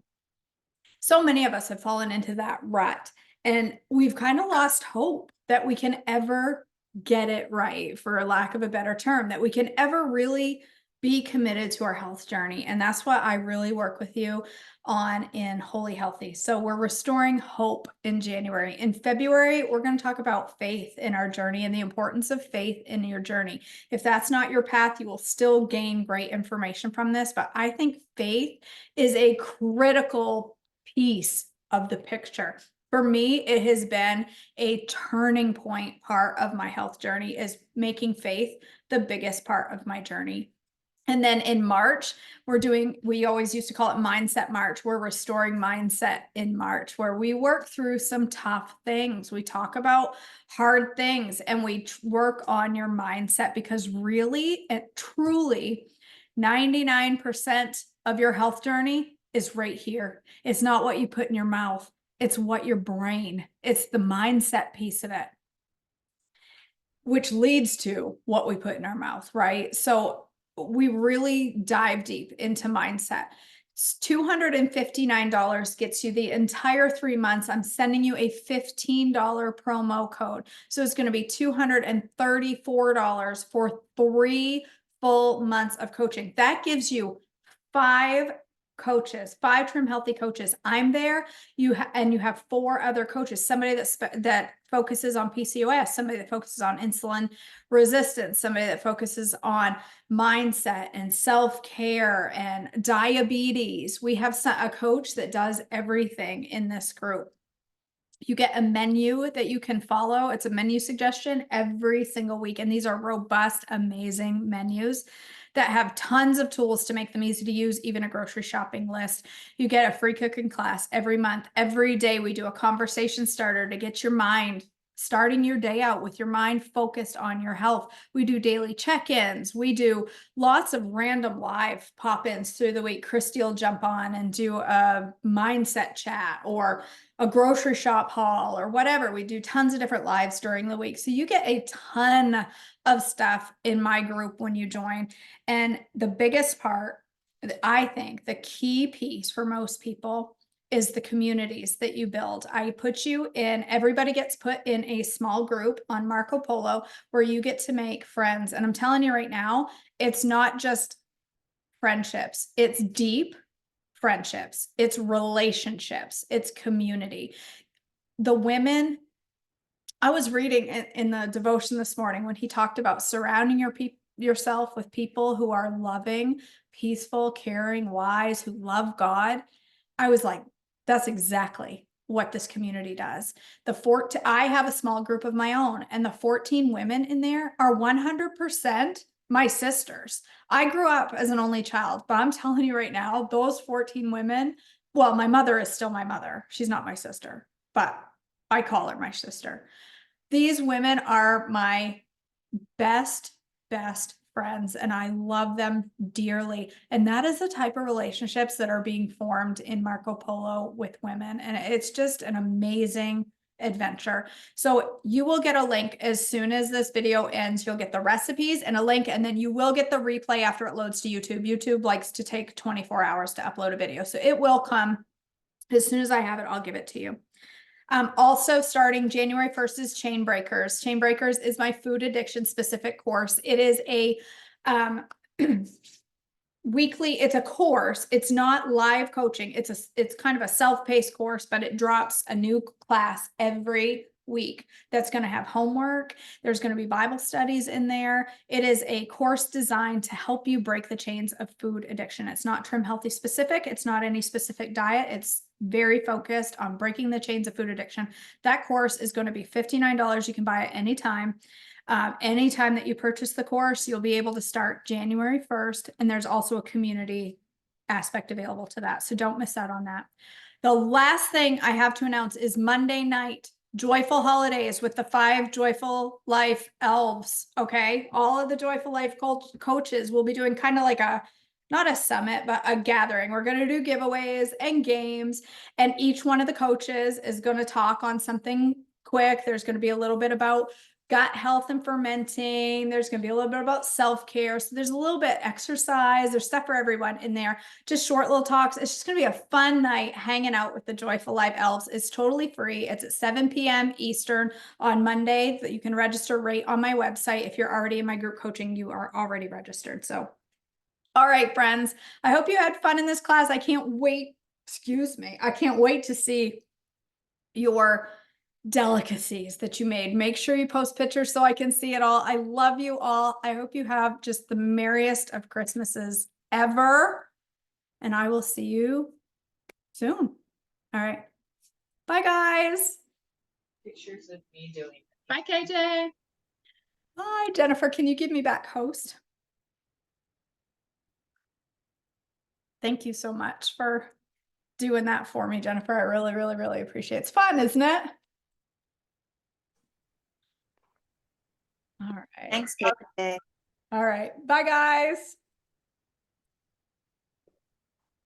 So many of us have fallen into that rut, and we've kind of lost hope that we can ever get it right, for lack of a better term, that we can ever really be committed to our health journey. And that's what I really work with you on in Wholly Healthy. So we're restoring hope in January. In February, we're going to talk about faith in our journey and the importance of faith in your journey. If that's not your path, you will still gain great information from this. But I think faith is a critical piece of the picture. For me, it has been a turning point part of my health journey, is making faith the biggest part of my journey. And then in March, we always used to call it Mindset March. We're restoring mindset in March, where we work through some tough things. We talk about hard things and we work on your mindset, because really and truly 99% of your health journey is right here. It's not what you put in your mouth. It's what your brain, it's the mindset piece of it, which leads to what we put in our mouth, right? So we really dive deep into mindset. It's $259 gets you the entire 3 months. I'm sending you a $15 promo code. So it's going to be $234 for 3 full months of coaching. That gives you 5 coaches, 5 Trim Healthy coaches. I'm there. And you have 4 other coaches, somebody that focuses on PCOS, somebody that focuses on insulin resistance, somebody that focuses on mindset and self-care and diabetes. We have a coach that does everything in this group. You get a menu that you can follow. It's a menu suggestion every single week. And these are robust, amazing menus that have tons of tools to make them easy to use, even a grocery shopping list. You get a free cooking class every month. Every day we do a conversation starter to get your mind starting your day out with your mind focused on your health. We do daily check-ins. We do lots of random live pop-ins through the week. Christy will jump on and do a mindset chat or a grocery shop haul or whatever. We do tons of different lives during the week. So you get a ton of stuff in my group when you join. And the biggest part, I think the key piece for most people is the communities that you build. I put you in, everybody gets put in a small group on Marco Polo where you get to make friends. And I'm telling you right now, it's not just friendships, it's deep friendships, it's relationships, it's community. The women, I was reading in the devotion this morning when he talked about surrounding yourself with people who are loving, peaceful, caring, wise, who love God. I was like, that's exactly what this community does. I have a small group of my own, and the 14 women in there are 100% my sisters. I grew up as an only child, but I'm telling you right now, those 14 women, well, my mother is still my mother. She's not my sister, but I call her my sister. These women are my best friends, and I love them dearly. And that is the type of relationships that are being formed in Marco Polo with women. And it's just an amazing adventure. So you will get a link as soon as this video ends. You'll get the recipes and a link, and then you will get the replay after it loads to YouTube. YouTube likes to take 24 hours to upload a video. So it will come as soon as I have it, I'll give it to you. Also starting January 1st is Chain Breakers. Chain Breakers is my food addiction specific course. It is a weekly, it's a course. It's not live coaching. It's kind of a self-paced course, but it drops a new class every week that's going to have homework. There's going to be Bible studies in there. It is a course designed to help you break the chains of food addiction. It's not Trim Healthy specific. It's not any specific diet. It's very focused on breaking the chains of food addiction. That course is going to be $59. You can buy it anytime. Anytime that you purchase the course, you'll be able to start January 1st. And there's also a community aspect available to that. So don't miss out on that. The last thing I have to announce is Monday night, Joyful Holidays with the 5 Joyful Life elves. Okay. All of the Joyful Life coaches will be doing kind of like not a summit, but a gathering. We're going to do giveaways and games, and each one of the coaches is going to talk on something quick. There's going to be a little bit about gut health and fermenting. There's going to be a little bit about self-care. So there's a little bit exercise. There's stuff for everyone in there. Just short little talks. It's just going to be a fun night hanging out with the Joyful Life elves. It's totally free. It's at 7 p.m. Eastern on Monday. That you can register right on my website. If you're already in my group coaching, you are already registered. So all right, friends, I hope you had fun in this class. I can't wait, I can't wait to see your delicacies that you made. Make sure you post pictures so I can see it all. I love you all. I hope you have just the merriest of Christmases ever. And I will see you soon. All right. Bye, guys. Pictures of me doing it. Bye, KJ. Hi, Jennifer. Can you give me back host? Thank you so much for doing that for me, Jennifer. I really, really, really appreciate it. It's fun, isn't it? All right. Thanks, Kay. All right. Bye, guys.